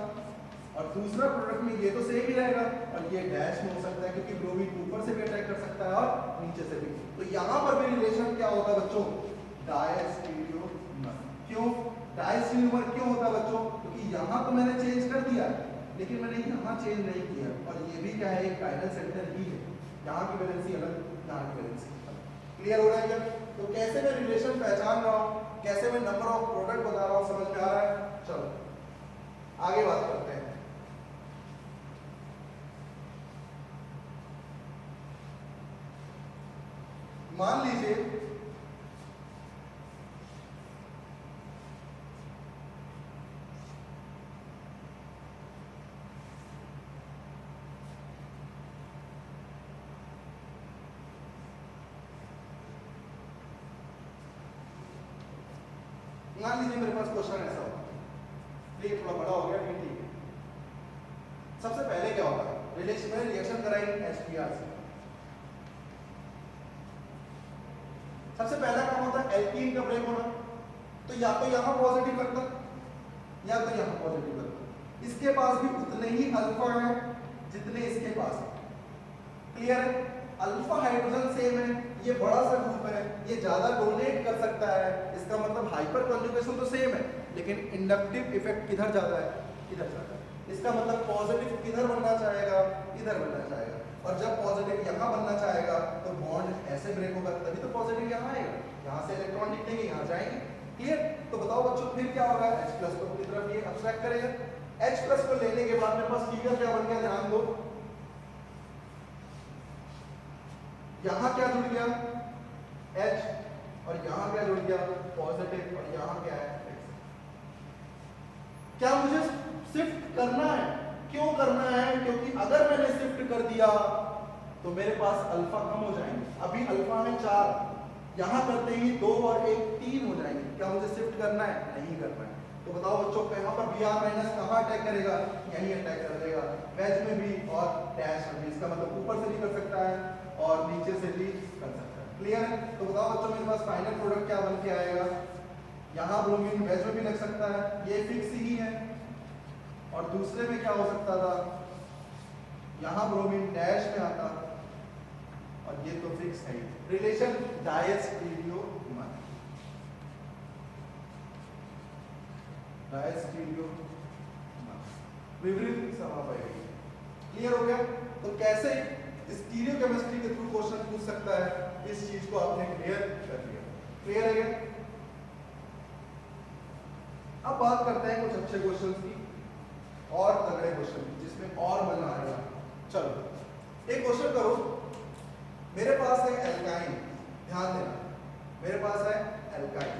और दूसरा प्रोडक्ट में ये तो सेम ही रहेगा और ये डैश में हो सकता है क्योंकि ब्रोमीन ऊपर से भी अटैक कर सकता है और नीचे से भी। तो यहाँ पर भी रिलेशन क्या होता है बच्चों? डायस्टीरियोमर। क्यों डायस्टीरियोमर क्यों होता है बच्चों? क्योंकि यहाँ तो मैंने चेंज कर दिया लेकिन मैंने यहाँ चेंज नहीं किया, और ये भी क्या है? एक काइरल सेंटर ही है। यहाँ की वैलेंसी अलग, यहाँ की वैलेंसी अलग। क्लियर हो रहा है क्या? तो कैसे मैं रिलेशन पहचान रहा हूँ, कैसे मैं नंबर ऑफ प्रोडक्ट बता रहा हूँ, समझ में आ रहा है? चलो आगे बात करते हैं। मान लीजिए मेरे पास क्वेश्चन ऐसा होता है, ये थोड़ा बड़ा हो गया लेकिन ठीक है। सबसे पहले क्या होता है? रिलेशन में रिएक्शन कराई HBr से। सबसे पहला काम होता है एल्कीन का ब्रेक होना। तो या तो यहाँ पॉजिटिव लगता या तो यहाँ पॉजिटिव लगता। इसके पास भी उतने ही अल्फा है जितने इसके पास है। क्लियर है? अल्फा हाइड्रोजन सेम है, ये बड़ा सा ग्रुप है, ये ज्यादा डोनेट कर सकता है। इसका मतलब हाइपर कॉन्जुगेशन तो सेम है लेकिन इंडक्टिव इफेक्ट किधर ज्यादा है? इधर ज्यादा है। इसका मतलब पॉजिटिव किधर बनना चाहेगा? इधर बनना चाहेगा। और जब पॉजिटिव यहाँ बनना चाहेगा तो बॉन्ड ऐसे ब्रेक होगा, तभी तो पॉजिटिव यहाँ आएगा। यहाँ से इलेक्ट्रॉन निकलेंगे, यहाँ जाएंगे। क्लियर? तो बताओ बच्चों फिर क्या होगा, H प्लस को अपनी तरफ ये अब्स्ट्रैक्ट करेगा। H प्लस को लेने के बाद मेरे पास फिगर क्या बन गया, ध्यान दो, यहां क्या जुड़ गया H, और यहां क्या जुड़ गया पॉजिटिव, और यहां क्या है X। क्या मुझे शिफ्ट करना है? क्यों करना है? क्योंकि अगर मैंने शिफ्ट कर दिया तो मेरे पास अल्फा कम हो जाएंगे। अभी अल्फा में 4, यहां करते ही 2 और 1 3 हो जाएंगे। क्या मुझे शिफ्ट करना है? नहीं करना है। तो बताओ बच्चों, यहाँ पर br माइनस कहाँ अटैक करेगा? यहीं अटैक कर देगा, वेज में भी और डैश में भी। इसका मतलब ऊपर से भी कर सकता है और नीचे से भी कर सकता है। क्लियर है? तो बताओ बच्चों, मेरे पास फाइनल प्रोडक्ट क्या बन के आएगा? यहाँ ब्रोमीन वेज में भी लग सकता है, ये फिक्स ही है, और दूसरे में क्या हो सकता था, यहाँ ब्रोमीन डैश में आता, और ये तो फिक्स है। रिलेशन डायस्टीरियोमर, विपरीत समापयोगी। क्लियर हो गया? तो कैसे स्टीरियो केमिस्ट्री के थ्रू क्वेश्चन पूछ सकता है, इस चीज को आपने क्लियर कर दिया। क्लियर है क्या? अब बात करते हैं कुछ अच्छे क्वेश्चन की और तगड़े क्वेश्चन की, जिसमें और मजा आएगा। चलो एक क्वेश्चन करो, मेरे पास है एल्काइन, ध्यान देना, मेरे पास है एल्काइन,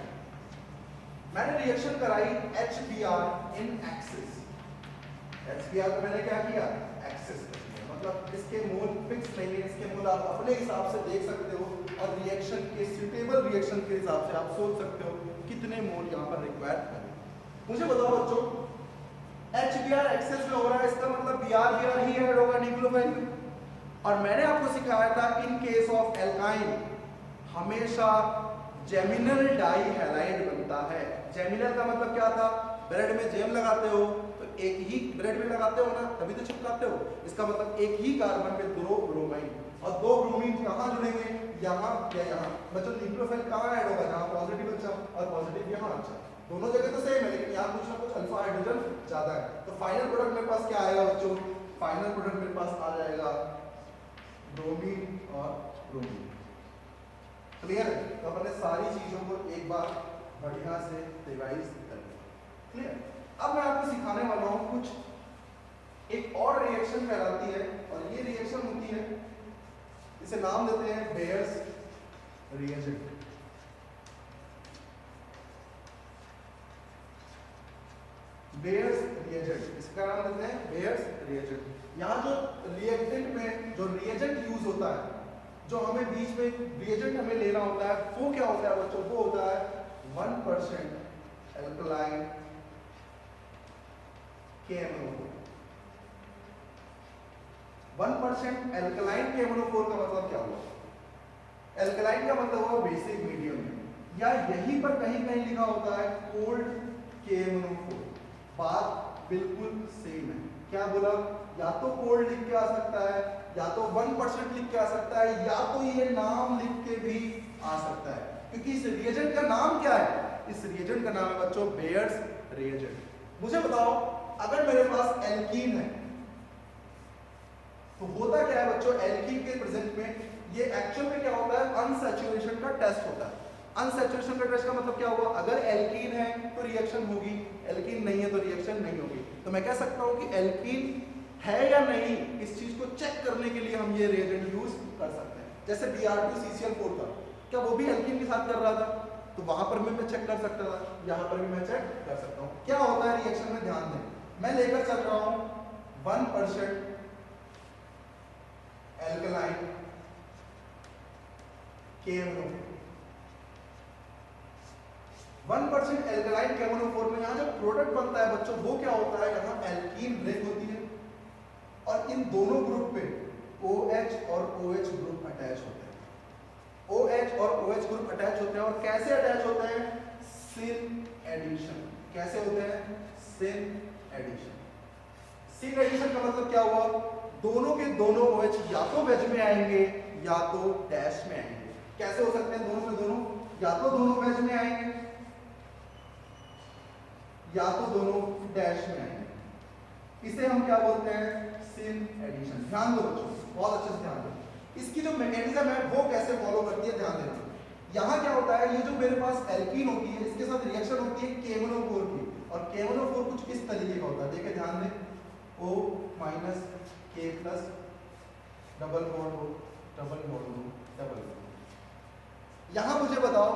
मैंने रिएक्शन कराई HBr इन एक्सिस। HBr को मैंने क्या किया? एक्सिस कर दिया, मतलब इसके मोल फिक्स नहीं है, इसके मोल आप अपने हिसाब से देख सकते हो, और रिएक्शन के सुटेबल रिएक्शन के हिसाब से आप सोच सकते हो कितने मोल यहाँ पर रिक्वायर करें। मुझे बताओ बच्चों, HBr एक्सेस में हो रहा है, इसका मतलब Br ही ऐड होगा न्यूक्लियोफाइल में। और मैंने आपको सिखाया था इन केस ऑफ एल्काइन हमेशा जेमिनल डाइहैलाइड बनता है। जेमिनल का मतलब क्या था? ब्रेड में जेम लगाते हो तो एक ही ब्रेड में लगाते हो ना, तभी तो चिपकाते हो। इसका मतलब एक ही कार्बन में 2 ब्रोमाइन, और 2 ब्रोमीन कहाँ जुड़ेंगे? यहाँ या यहाँ। बच्चों न्यूक्लियोफाइल कहाँ ऐड होगा? जहाँ पॉजिटिव अच्छा और पॉजिटिव यहाँ अच्छा, दोनों जगह तो सेम है, लेकिन यहाँ कुछ ना कुछ अल्फा हाइड्रोजन ज्यादा है। तो फाइनल प्रोडक्ट मेरे पास क्या आएगा बच्चों? फाइनल प्रोडक्ट मेरे पास आ जाएगा ब्रोमीन और ब्रोमीन। क्लियर है? तो अपने सारी चीजों को एक बार बढ़िया से रिवाइज कर लिया। क्लियर? अब मैं आपको सिखाने वाला हूँ कुछ एक और रिएक्शन कहलाती है, और ये रिएक्शन होती है, इसे नाम देते हैं बेयर्स रिएजेंट। बेयर्स रिएजेंट, इसका नाम देते हैं बेयर्स रिएजेंट। यहाँ जो रिएक्टेंट में जो रिएजेंट यूज होता है, जो हमें बीच में रिएजेंट हमें लेना होता है, वो क्या होता है बच्चों? वो होता है 1% एल्कलाइन KMnO4। 1% एल्कलाइन KMnO4 का मतलब क्या हुआ? एल्कलाइन का मतलब हुआ बेसिक मीडियम में, या यहीं पर कहीं कहीं लिखा होता है कोल्ड KMnO4। बात बिल्कुल सेम है। क्या बोला? या तो कोल्ड लिख के आ सकता है, या तो 1% लिख के आ सकता है, या तो ये नाम लिख के भी आ सकता है, क्योंकि इस रिएजेंट का नाम क्या है? इस रिएजेंट का नाम है बच्चों बेयर्स रिएजेंट। मुझे बताओ, अगर मेरे पास एल्कीन है तो होता क्या है बच्चों? एल्कीन के प्रेजेंट में ये एक्चुअल में क्या होता है? अनसैचुरेशन का टेस्ट होता है। अनसैचुरेशन का टेस्ट का मतलब क्या हुआ? अगर एल्कीन है तो रिएक्शन होगी, एल्कीन नहीं है तो रिएक्शन नहीं होगी। तो मैं कह सकता हूं कि एल्कीन है या नहीं, इस चीज को चेक करने के लिए हम ये रिएजेंट यूज कर सकते हैं। जैसे Br2CCl4 था, क्या वो भी एल्कीन के साथ कर रहा था? तो वहां पर भी मैं चेक कर सकता था, यहां पर भी मैं चेक कर सकता हूं। क्या होता है रिएक्शन में? ध्यान दें, मैं लेकर चल रहा हूं 1% एल्कलाइन KMnO4। 1% एल्कलाइन KMnO4 में यहाँ जो प्रोडक्ट बनता है बच्चों, वो क्या होता है? यहाँ एल्कीन ब्रेक होती है, और इन दोनों ग्रुप पे OH और OH ग्रुप अटैच होते हैं। OH और OH ग्रुप अटैच होते हैं, और कैसे अटैच होते हैं? Syn addition. कैसे होते हैं? Syn addition. सिन एडिशन का मतलब क्या हुआ? दोनों के दोनों OH या तो वेज में आएंगे या तो डैश में आएंगे। कैसे हो सकते हैं दोनों के दोनों? या तो दोनों वेज में आएंगे या तो दोनों डैश में आएंगे। इसे हम क्या बोलते हैं? Syn addition. ध्यान दो बच्चों, बहुत अच्छे से ध्यान दो। इसकी जो मैकेनिज्म है वो कैसे फॉलो करती है, ध्यान देना। यहाँ क्या होता है, ये जो मेरे पास एल्कीन होती है इसके साथ रिएक्शन होती है KMnO4 की, और KMnO4 कुछ इस तरीके का होता है, देखिए ध्यान दें, O minus K plus double bond हो, डबल बॉन्ड हो, डबल बॉन्ड। यहाँ मुझे बताओ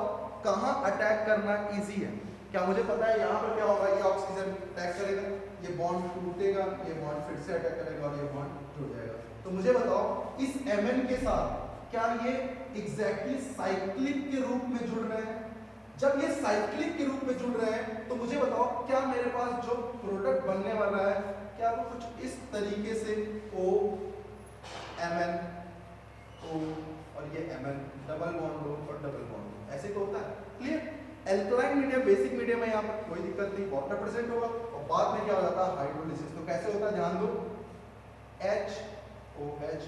कहाँ अटैक करना इजी है, क्या मुझे पता है यहाँ पर क्या होगा, ये ऑक्सीजन अटैक करेगा, ये बॉन्ड टूटेगा, ये बॉन्ड फिर से अटैक करेगा और ये बॉन्ड टूट जाएगा। तो मुझे बताओ इस Mn के साथ क्या ये एग्जैक्टली साइक्लिक के रूप में जुड़ रहे हैं? जब ये साइक्लिक के रूप में जुड़ रहे हैं तो मुझे बताओ क्या मेरे पास जो प्रोडक्ट बनने वाला है क्या वो कुछ इस तरीके से O Mn O और ये Mn डबल बॉन्ड हो और डबल बॉन्ड हो, ऐसे तो होता है। Clear? Alkaline medium basic medium में यहाँ पर कोई दिक्कत नहीं, वाटर प्रेजेंट होगा और बाद में क्या हो जाता है हाइड्रोलिसिस। तो कैसे होता है ध्यान दो, HOH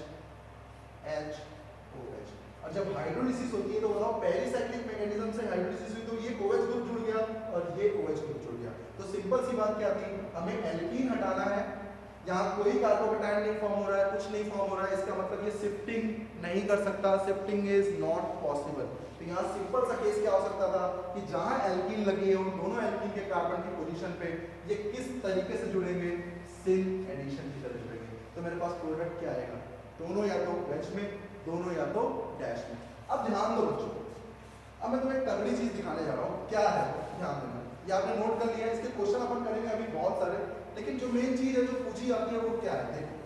HOH, और जब हाइड्रोलिसिस होती है तो बताओ पहली साइक्लिक मैकेनिज्म से हाइड्रोलिसिस हुई तो ये OH ग्रुप जुड़ गया और ये OH ग्रुप जुड़ गया। तो सिंपल सी बात क्या थी, हमें एल्कीन हटाना है, यहाँ कोई कार्बोकेटायन नहीं फॉर्म हो रहा है, कुछ नहीं फॉर्म हो रहा है, इसका मतलब ये शिफ्टिंग नहीं कर सकता, शिफ्टिंग इज नॉट पॉसिबल। तो यहाँ सिंपल सा केस क्या हो सकता था कि जहाँ एल्कीन लगी है उन दोनों एल्कीन के कार्बन की पोजीशन पे ये किस तरीके से जुड़ेंगे, सिन एडिशन की तरह जुड़ेंगे। तो मेरे पास प्रोडक्ट क्या आएगा, दोनों या तो वेज में, दोनों या तो डैश में। अब ध्यान दो बच्चों, अब मैं तुम्हें तगड़ी चीज दिखाने जा रहा हूँ, क्या है ध्यान देना, ये आपने नोट कर लिया है, इसके क्वेश्चन अपन करेंगे अभी बहुत सारे, लेकिन जो मेन चीज है जो पूछी जाती है वो क्या है, देखो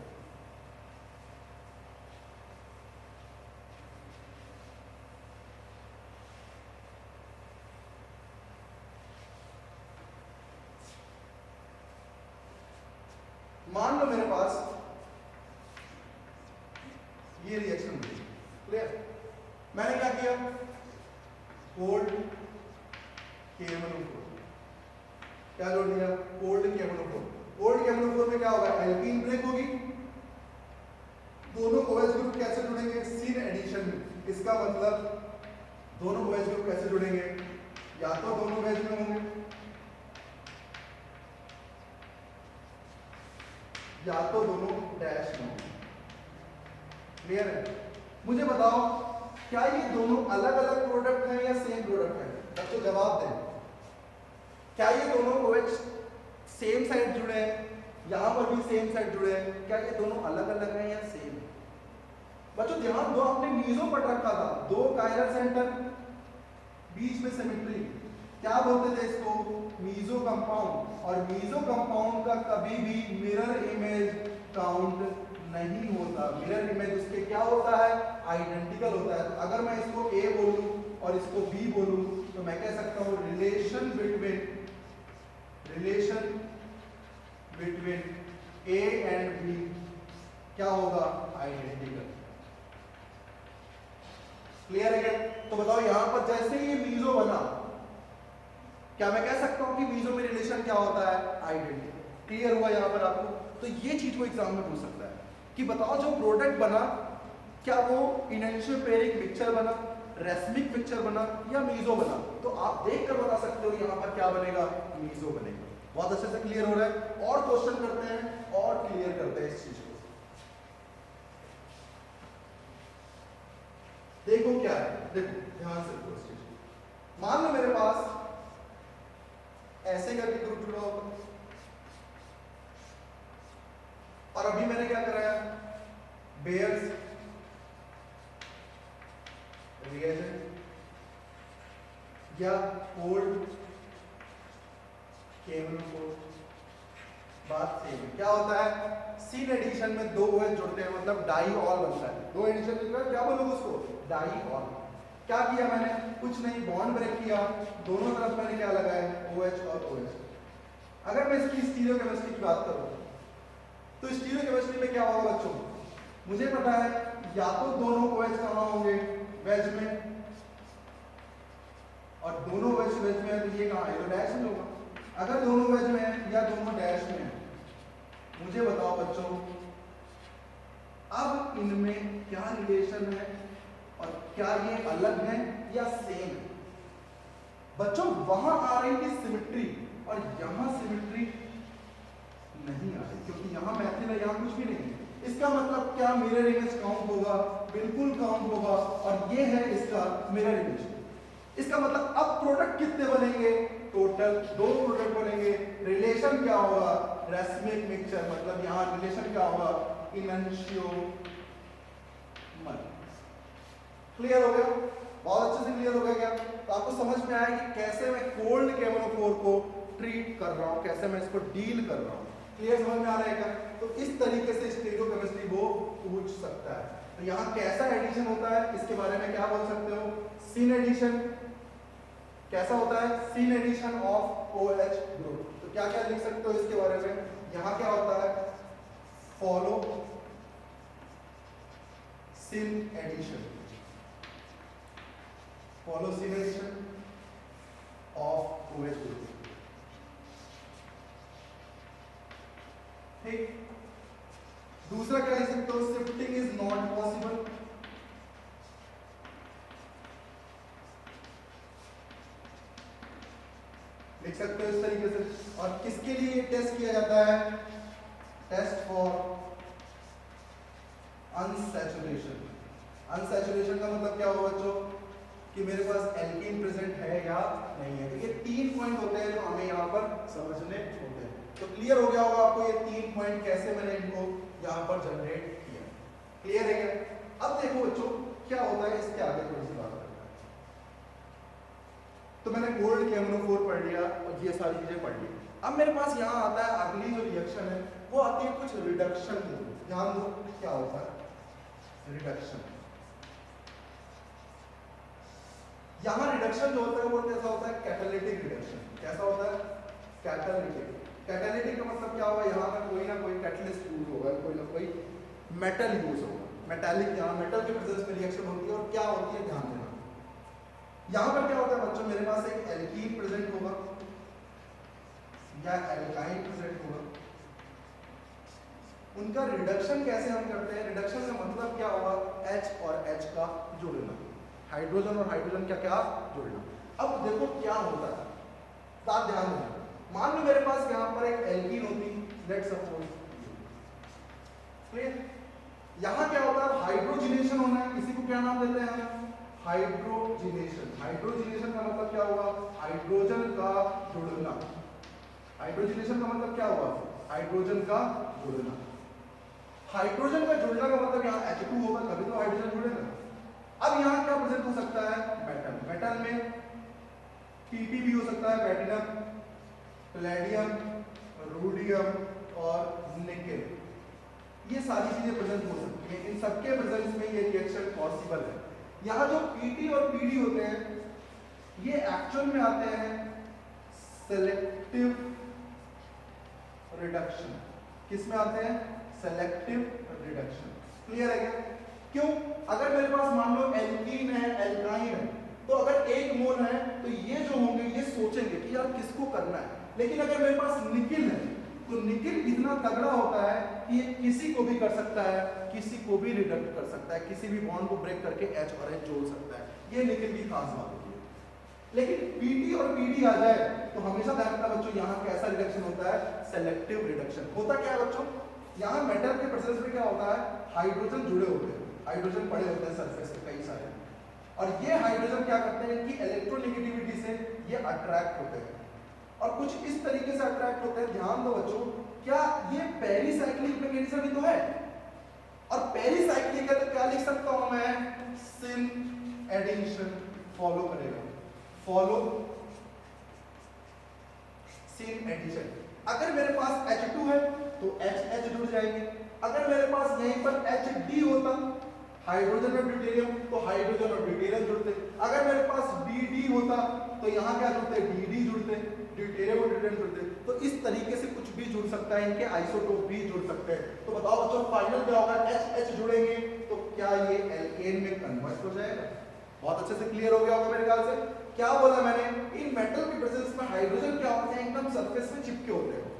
मान लो मेरे पास ये रिएक्शन हुई, क्लियर? मैंने क्या किया, कोल्ड KMnO4 क्या जोड़ दिया, कोल्ड KMnO4। कोल्ड KMnO4 में क्या होगा, एल्कीन ब्रेक होगी, दोनों OH ग्रुप कैसे जुड़ेंगे, सिन एडिशन में। इसका मतलब दोनों OH ग्रुप कैसे जुड़ेंगे, या तो दोनों वेज में होंगे या तो दोनों डैश में होंगे। क्लियर है? मुझे बताओ क्या ये दोनों अलग अलग प्रोडक्ट हैं या सेम प्रोडक्ट है? बच्चों जवाब दें, क्या ये दोनों OH सेम साइड जुड़े हैं, यहां पर भी सेम साइड जुड़े हैं, क्या ये दोनों अलग अलग हैं या सेम? बच्चों ध्यान दो, आपने मीजो पढ़ रखा था, दो कायरल सेंटर बीच में सिमेट्री, क्या बोलते थे इसको, मीजो कंपाउंड। और मीजो कंपाउंड का कभी भी मिरर इमेज काउंट नहीं होता, मिरर इमेज उसके क्या होता है, आइडेंटिकल होता है। तो अगर मैं इसको A बोलूं और इसको B बोलूं तो मैं कह सकता हूं relation between A and B क्या होगा, आइडेंटिकल। क्लियर है? तो बताओ यहां पर जैसे ही मीजो बना, क्या मैं कह सकता हूं कि मीजो में रिलेशन क्या होता है, आइडेंटिकल। क्लियर हुआ यहां पर आपको? तो ये चीज को एग्जाम में पूछ सकता है कि बताओ जो प्रोडक्ट बना क्या वो इनएंशियोपेरिक मिक्सचर बना, रेसमिक मिक्सचर बना या मीजो बना। तो आप देखकर बता सकते हो यहाँ पर क्या बनेगा, मीजो बनेगा। बहुत अच्छे से क्लियर हो रहा है? और क्वेश्चन करते हैं और क्लियर करते हैं इस चीज को। देखो क्या है, देखो ध्यान से देखो इस चीज को। मान लो मेरे पास ऐसे करके ग्रुप जुड़ा होगा और अभी मैंने क्या कराया, बेयर्स रिएजेंट या कोल्ड KMnO4, बात सेम है। क्या होता है, सिन एडिशन में दो OH जुड़ते हैं मतलब डाईऑल बनता है। दो एडिशन में क्या बोलोगे उसको, डाईऑल। क्या किया मैंने, कुछ नहीं, बॉन्ड ब्रेक किया, दोनों तरफ मैंने क्या लगाया, OH और OH। अगर मैं इसकी स्टीरियोकेमिस्ट्री की बात करूं तो स्टीरियोकेमिस्ट्री में क्या होगा बच्चों, मुझे पता है या तो दोनों OH कहां होंगे, वेज में, और दोनों वेज में है तो ये कहां है, तो डैश में होगा। अगर दोनों वेज में है या दोनों डैश में है, मुझे बताओ बच्चों अब इनमें क्या रिलेशन है और क्या ये अलग है या सेम है? बच्चों वहां आ रही थी सिमेट्री और यहां सिमेट्री नहीं आ रही, क्योंकि यहां मैथिल है, यहां कुछ भी नहीं है। इसका मतलब क्या, मिरर इमेज काउंट होगा, बिल्कुल काउंट होगा, और ये है इसका मिरर इमेज। इसका मतलब अब प्रोडक्ट कितने बनेंगे, टोटल 2 प्रोडक्ट बनेंगे। रिलेशन क्या होगा, रेसमिक मिक्सचर, मतलब यहां रिलेशन क्या होगा, इनएंशियोमर। क्लियर हो गया, बहुत अच्छे से क्लियर हो गया क्या? तो आपको समझ में आया कि कैसे मैं कोल्ड KMnO4 को ट्रीट कर रहा हूं, कैसे मैं इसको डील कर रहा हूं। क्लियर, समझ में आ रहा है क्या? तो इस तरीके से स्टीरियोकेमिस्ट्री वो पूछ सकता है। तो यहाँ कैसा एडिशन होता है, इसके बारे में क्या बोल सकते हो, सिन एडिशन। कैसा होता है, syn addition of OH group. तो क्या क्या लिख सकते हो इसके बारे में, यहाँ क्या होता है, follow syn addition, follow syn addition of OH group. ठीक, दूसरा क्या लिख सकते हो, शिफ्टिंग इज नॉट पॉसिबल। लिख सकते हो इस तरीके से। और किसके लिए टेस्ट किया जाता है, टेस्ट फॉर अनसैचुरेशन। अनसैचुरेशन का मतलब क्या होगा बच्चों, कि मेरे पास एल्कीन प्रेजेंट है या नहीं है। तो ये 3 पॉइंट होते हैं जो हमें यहाँ पर समझने होते हैं। तो क्लियर हो गया होगा आपको ये 3 पॉइंट कैसे मैंने इनको यहाँ पर जनरेट किया। क्लियर है क्या? अब देखो बच्चों क्या होता है, इसके आगे थोड़ी सी बात करते हैं। तो मैंने कोल्ड KMnO4 पढ़ लिया और ये सारी चीजें पढ़ ली। अब मेरे पास यहाँ आता है अगली जो रिएक्शन है, वो आती है कुछ रिडक्शन की। ध्यान दो क्या होता है, रिडक्शन। यहाँ रिडक्शन जो होता है वो कैसा होता है, कैटालिटिक रिडक्शन। कैसा होता है, कैटालिटिक। कैटालिटिक का मतलब क्या होगा, यहाँ पर कोई ना कोई कैटलिस्ट यूज होगा, कोई ना कोई मेटल यूज होगा। मेटालिक, यहाँ मेटल के प्रेजेंस में रिएक्शन होती है। और क्या होती है, ध्यान देना, यहाँ पर क्या होता है बच्चों, मेरे पास एक एल्कीन प्रेजेंट होगा या एल्काइन प्रेजेंट होगा। उनका रिडक्शन कैसे हम करते हैं, रिडक्शन का मतलब क्या होगा, H और H का जुड़ना, हाइड्रोजन और हाइड्रोजन का क्या जुड़ना। अब देखो क्या होता है, बात ध्यान देना। मान लो मेरे पास यहाँ पर एक एल्कीन होती, लेट्स सपोज, क्लियर। यहाँ क्या होता है, हाइड्रोजिनेशन होना है। किसी को क्या नाम देते हैं, हाइड्रोजिनेशन। हाइड्रोजिनेशन का मतलब क्या होगा, हाइड्रोजन का जुड़ना। हाइड्रोजिनेशन का मतलब क्या होगा, हाइड्रोजन का जुड़ना। हाइड्रोजन का जुड़ना का मतलब यहाँ H2 होगा, तभी तो हाइड्रोजन जुड़ेगा। अब यहाँ क्या प्रेजेंट हो सकता है, मेटल। मेटल में Pp भी हो सकता है, प्लेटिनम, पैलेडियम, रूडियम और निकेल। ये सारी चीजें प्रेजेंट हो सकती हैं। इन सबके प्रेजेंस में ये रिएक्शन पॉसिबल है। यहाँ जो Pt और Pd होते हैं ये एक्चुअल में आते हैं सेलेक्टिव रिडक्शन। किस में आते हैं, सेलेक्टिव रिडक्शन। क्लियर है क्या? क्यों, अगर मेरे पास मान लो एल्कीन है, एल्काइन है, तो अगर 1 मोल है तो ये जो होंगे ये सोचेंगे कि यार किसको करना है। लेकिन अगर मेरे पास निकिल है तो निकिल इतना तगड़ा होता है कि ये किसी को भी कर सकता है, किसी को भी रिडक्ट कर सकता है, किसी भी बॉन्ड को ब्रेक करके H और H जोड़ सकता है। ये निकिल की खास बात होती है। लेकिन Pt और Pd आ जाए तो हमेशा ध्यान रखना बच्चों, यहाँ कैसा रिडक्शन होता है, सेलेक्टिव रिडक्शन। होता क्या है बच्चों, यहाँ मेटल के प्रेजेंस में क्या होता है, हाइड्रोजन जुड़े होते हैं, हाइड्रोजन पड़े होते हैं सरफेस पे कई सारे। और ये हाइड्रोजन क्या करते हैं कि इलेक्ट्रोनेगेटिविटी से ये अट्रैक्ट होते हैं और कुछ इस तरीके से अट्रैक्ट होते हैं। ध्यान दो बच्चों, क्या ये पेरिसाइक्लिक मैकेनिज्म ही तो है। और पेरिसाइक्लिक है तो क्या लिख सकता हूं मैं, सिन एडिशन फॉलो करेगा, फॉलो सिन एडिशन। अगर मेरे पास H2 है तो HH जुड़ जाएंगे। अगर मेरे पास यहीं पर HD होता, हाइड्रोजन और ड्यूटेरियम, तो हाइड्रोजन और ड्यूटेरियम जुड़ते। अगर मेरे पास BD होता तो यहाँ क्या जुड़ते, DD जुड़ते, ड्यूटेरियम और ड्यूटेरियम जुड़ते। तो इस तरीके से कुछ भी जुड़ सकता है, इनके आइसोटोप भी जुड़ सकते हैं। तो बताओ बच्चों फाइनल क्या होगा, HH जुड़ेंगे तो क्या ये एल्केन में कन्वर्ट हो जाएगा। बहुत अच्छे से क्लियर हो गया होगा मेरे ख्याल से। क्या बोला मैंने, इन मेटल के प्रेजेंस में हाइड्रोजन क्या होते हैं, एकदम सरफेस में चिपके होते हैं।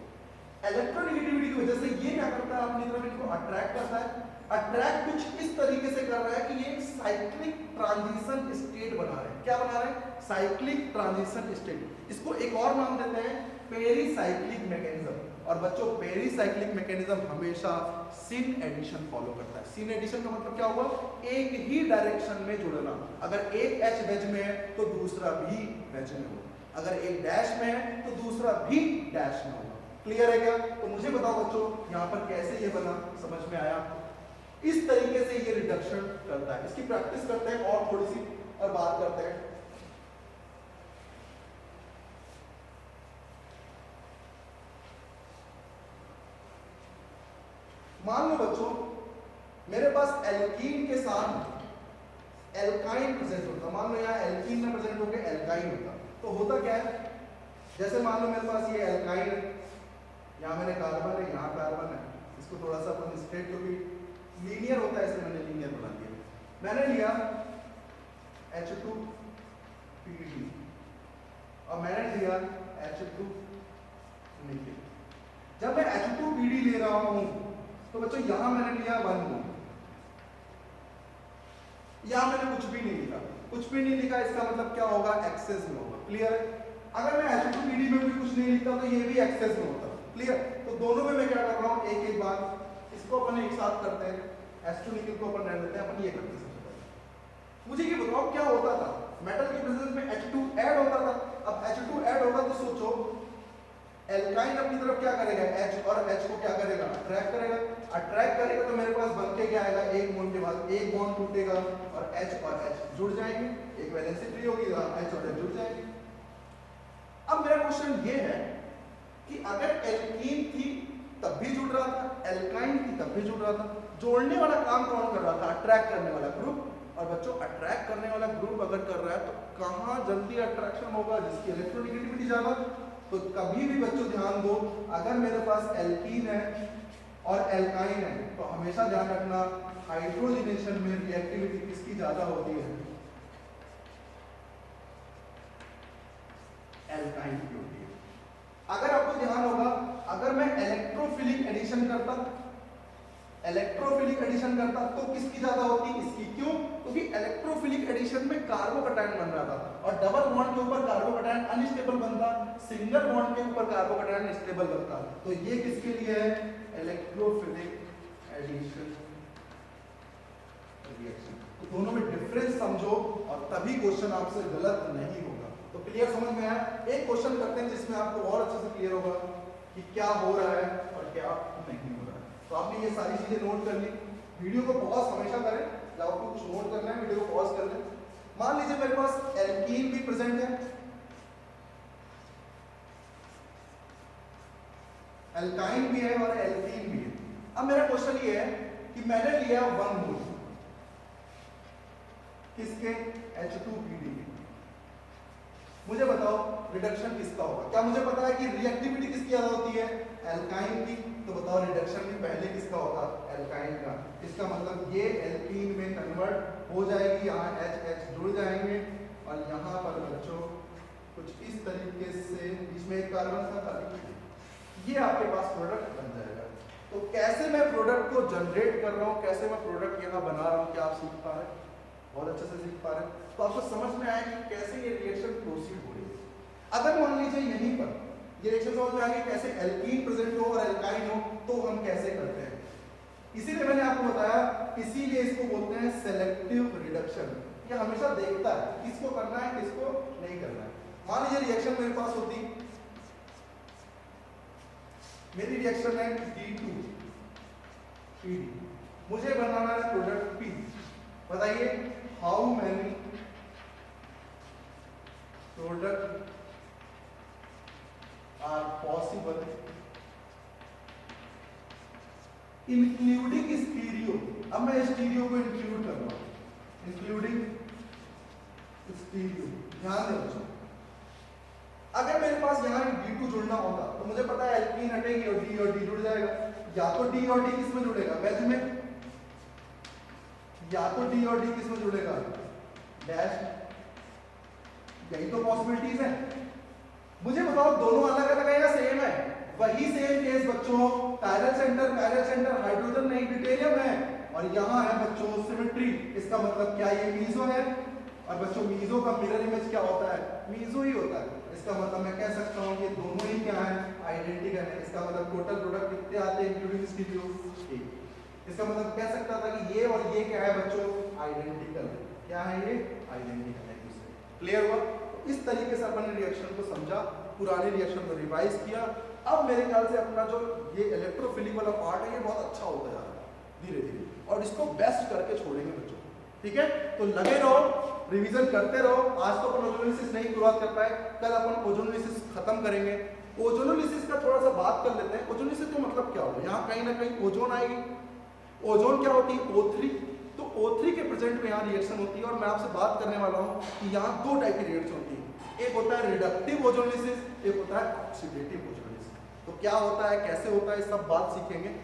इलेक्ट्रोनेगेटिविटी की वजह से ये क्या करता है, अपनी तरफ इनको अट्रैक्ट करता है अट्रैक्ट कुछ इस तरीके से कर रहा है कि ये एक साइक्लिक ट्रांजिशन स्टेट बना रहे हैं। क्या बना रहे हैं? Cyclic transition state. इसको एक और नाम देते हैं पेरीसाइक्लिक मैकेनिज्म। और बच्चों पेरीसाइक्लिक मैकेनिज्म हमेशा सिन एडिशन फॉलो करता है। सिन एडिशन का मतलब क्या हुआ? एक ही डायरेक्शन में जुड़ना। अगर एक एच वेज में है तो दूसरा भी वेज में होगा, अगर एक डैश में है तो दूसरा भी डैश में होगा। क्लियर है क्या? तो मुझे बताओ बच्चों यहाँ पर कैसे ये बना, समझ में आया? इस तरीके से ये रिडक्शन करता है। इसकी प्रैक्टिस करते हैं और थोड़ी सी और बात करते हैं। मान लो बच्चों मेरे पास एल्कीन के साथ एल्काइन प्रेजेंट होता। मान लो यहाँ एल्कीन में प्रेजेंट होकर एल्काइन होता, तो होता क्या है? जैसे मान लो मेरे पास ये एल्काइन, यहाँ मेरे कार्बन है, यहाँ कार्बन है, इसको थोड़ा सा अपन स्ट्रेट, क्योंकि लीनियर होता है इसलिए मैंने लीनियर बना दिया। मैंने लिया H2PD और मैंने लिया H2 निकल। जब मैं H2PD ले रहा हूं तो बच्चों यहां मैंने लिया 1 मोल, यहां मैंने कुछ भी नहीं लिखा। कुछ भी नहीं लिखा इसका मतलब क्या होगा? एक्सेस में होगा। क्लियर है? अगर मैं H2PD में भी कुछ नहीं लिखता तो ये भी एक्सेस में होता। क्लियर? तो दोनों में मैं क्या कर रहा हूं, एक एक बार इसको अपन एक साथ करते हैं, H2 निकल को अपन रहने देते हैं, अपन ये करते हैं। मुझे ये बताओ क्या होता था? मेटल के प्रेजेंस में H2 ऐड होता था। अब H2 ऐड होगा तो सोचो एल्काइन अपनी तरफ क्या करेगा? H, और H को क्या करेगा? अट्रैक्ट करेगा। अट्रैक्ट करेगा तो मेरे पास बन के क्या आएगा? एक मोल के बाद एक बॉन्ड टूटेगा और H जुड़ जाएंगे, एक वैलेंसी फ्री होगी, H और H जुड़ जाएंगे। अब मेरा क्वेश्चन ये है कि अगर एल्कीन थी तब भी जुड़ रहा था, एल्काइन थी तब भी जुड़ रहा था, जोड़ने वाला काम कौन कर रहा था? अट्रैक्ट करने वाला ग्रुप। और बच्चों अट्रैक्ट करने वाला ग्रुप अगर कर रहा है तो कहां जल्दी अट्रैक्शन होगा? जिसकी इलेक्ट्रोनेगेटिविटी ज्यादा। तो कभी भी बच्चों ध्यान दो, अगर मेरे पास एल्कीन है और एल्काइन है तो हमेशा ध्यान रखना हाइड्रोजनेशन में रिएक्टिविटी किसकी ज्यादा होती है? एल्काइन की होती है। अगर आपको ध्यान होगा, अगर मैं इलेक्ट्रोफिलिक एडिशन करता तो किसकी ज्यादा होती? इसकी। क्यों? क्योंकि इलेक्ट्रोफिलिक एडिशन में कार्बोकैटायन बन रहा था और डबल बॉन्ड के ऊपर कार्बोकैटायन अनस्टेबल बनता, सिंगल बॉन्ड के ऊपर कार्बोकैटायन स्टेबल बनता। तो ये किसके लिए है? Electrophilic addition reaction. तो दोनों में डिफरेंस समझो और तभी क्वेश्चन आपसे गलत नहीं होगा। तो क्लियर समझ में आया? एक क्वेश्चन करते हैं जिसमें आपको और अच्छे से क्लियर होगा कि क्या हो रहा है और क्या नहीं हो रहा है। तो आपने ये सारी चीजें नोट कर ली। वीडियो को पॉज हमेशा करें, जब आपको कुछ नोट करना है वीडियो को पॉज कर लें। मान लीजिए मेरे पास एल्कीन भी प्रेजेंट है, एल्काइन भी है और एल्कीन भी है। अब मेरा क्वेश्चन ये है कि मैंने लिया 1 मोल किसके? H2PD के। मुझे बताओ रिडक्शन किसका होगा? क्या मुझे पता है कि रिएक्टिविटी किसकी ज्यादा होती है? एल्काइन की। तो बताओ रिडक्शन भी पहले किसका होगा? एल्काइन का। इसका मतलब ये एल्कीन में कन्वर्ट हो जाएगी, यहाँ H जुड़ जाएंगे और यहाँ पर बच्चों कुछ इस तरीके से बीच में एक कार्बन था, ये आपके पास प्रोडक्ट बन जाएगा। तो कैसे मैं प्रोडक्ट को जनरेट कर रहा हूँ, कैसे मैं प्रोडक्ट यहाँ बना रहा हूँ, क्या आप सीख पा रहे हैं? बहुत अच्छे से सीख पा रहे हैं। तो आपको समझ में आया कि कैसे ये रिएक्शन प्रोसीड हो रही है। अगर मान लीजिए यहीं पर ये रिएक्शन समझ में आ गई कैसे एल्कीन प्रेजेंट हो और एल्काइन हो, तो हम कैसे करते हैं? इसीलिए मैंने आपको बताया, इसीलिए इसको बोलते हैं सेलेक्टिव रिडक्शन। ये हमेशा देखता है किसको करना है किसको नहीं करना है। मान लीजिए रिएक्शन मेरे पास होती, मेरी रिएक्शन है D2PD, मुझे बनाना है प्रोडक्ट P। बताइए how many product are possible including stereo. अब मैं स्टीरियो को इंक्लूड कर रहा हूं, इंक्लूडिंग स्टीरियो। ध्यान दें बच्चों, अगर मेरे पास यहाँ D2 जुड़ना होगा तो मुझे पता है एल्कीन हटेगी और D जुड़ जाएगा। या तो D और D किस में जुड़ेगा? वेज में। या तो D और D किस में जुड़ेगा? डैश। यही तो पॉसिबिलिटीज है। मुझे बताओ दोनों अलग अलग है या सेम है? वही सेम केस बच्चों, कायरल सेंटर हाइड्रोजन नहीं ड्यूटेरियम है। और यहाँ है बच्चों सिमेट्री। इसका मतलब क्या, ये मीजो है, और बच्चों मीजो का मिरर इमेज क्या होता है, मीजो ही होता है। इसका मतलब मैं कह सकता हूँ ये दोनों ही क्या है, आइडेंटिकल है। इसका मतलब टोटल प्रोडक्ट कितने आते हैं इंक्लूडिंग इसकी वैल्यू 1। इसका मतलब कह सकता था कि ये और ये क्या है बच्चों, आइडेंटिकल है। क्या है ये, आइडेंटिकल है एक दूसरे। क्लियर हुआ? इस तरीके से अपन ने रिएक्शन को समझा, पुराने रिएक्शन को रिवाइज किया। अब मेरे ख्याल से अपना जो ये इलेक्ट्रोफिलिक वाला पार्ट है ये बहुत अच्छा होता जा रहा है धीरे धीरे, और इसको बेस्ट करके छोड़ेंगे बच्चों। ठीक है, तो लगे रहो, रिवीजन करते रहो। आज तो अपन ओजोनोलिसिस नहीं शुरुआत कर पाए, कल अपन ओजोनोलिसिस खत्म करेंगे। ओजोनोलिसिस का थोड़ा सा बात कर लेते हैं। ओजोनोलिसिस का मतलब क्या होगा, यहाँ कहीं ना कहीं ओजोन आएगी। ओजोन क्या होती है, O3। तो O3 के प्रेजेंट में यहाँ रिएक्शन होती है, और मैं आपसे बात करने वाला हूँ कि यहाँ दो टाइप की रिएक्शन होती है। एक होता है रिडक्टिव ओजोनोलिसिस, एक होता है ऑक्सीडेटिव ओजोनोलिसिस। तो क्या होता है, कैसे होता है, सब बात सीखेंगे।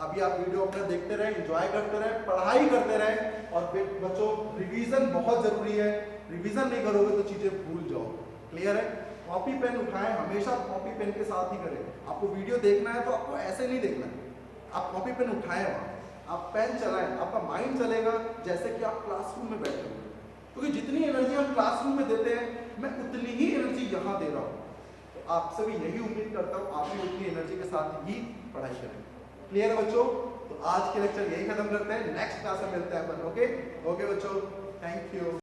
अभी आप वीडियो अपना देखते रहें, एंजॉय करते रहें, पढ़ाई करते रहें, और फिर बच्चों रिवीजन बहुत जरूरी है। रिवीजन नहीं करोगे तो चीजें भूल जाओगे। क्लियर है? कॉपी पेन उठाएं, हमेशा कॉपी पेन के साथ ही करें। आपको वीडियो देखना है तो आपको ऐसे नहीं देखना है, आप कॉपी पेन उठाएं, वहाँ आप पेन चलाएं, आपका माइंड चलेगा जैसे कि आप क्लासरूम में बैठे हुए। क्योंकि जितनी एनर्जी हम क्लासरूम में देते हैं, मैं उतनी ही एनर्जी यहाँ दे रहा हूँ। तो आपसे भी यही उम्मीद करता हूँ, आप भी उतनी एनर्जी के साथ ही पढ़ाई करें। क्लियर है बच्चों? तो आज के लेक्चर यही खत्म करते हैं, नेक्स्ट क्लास में मिलते हैं अपन। ओके बच्चों, थैंक यू।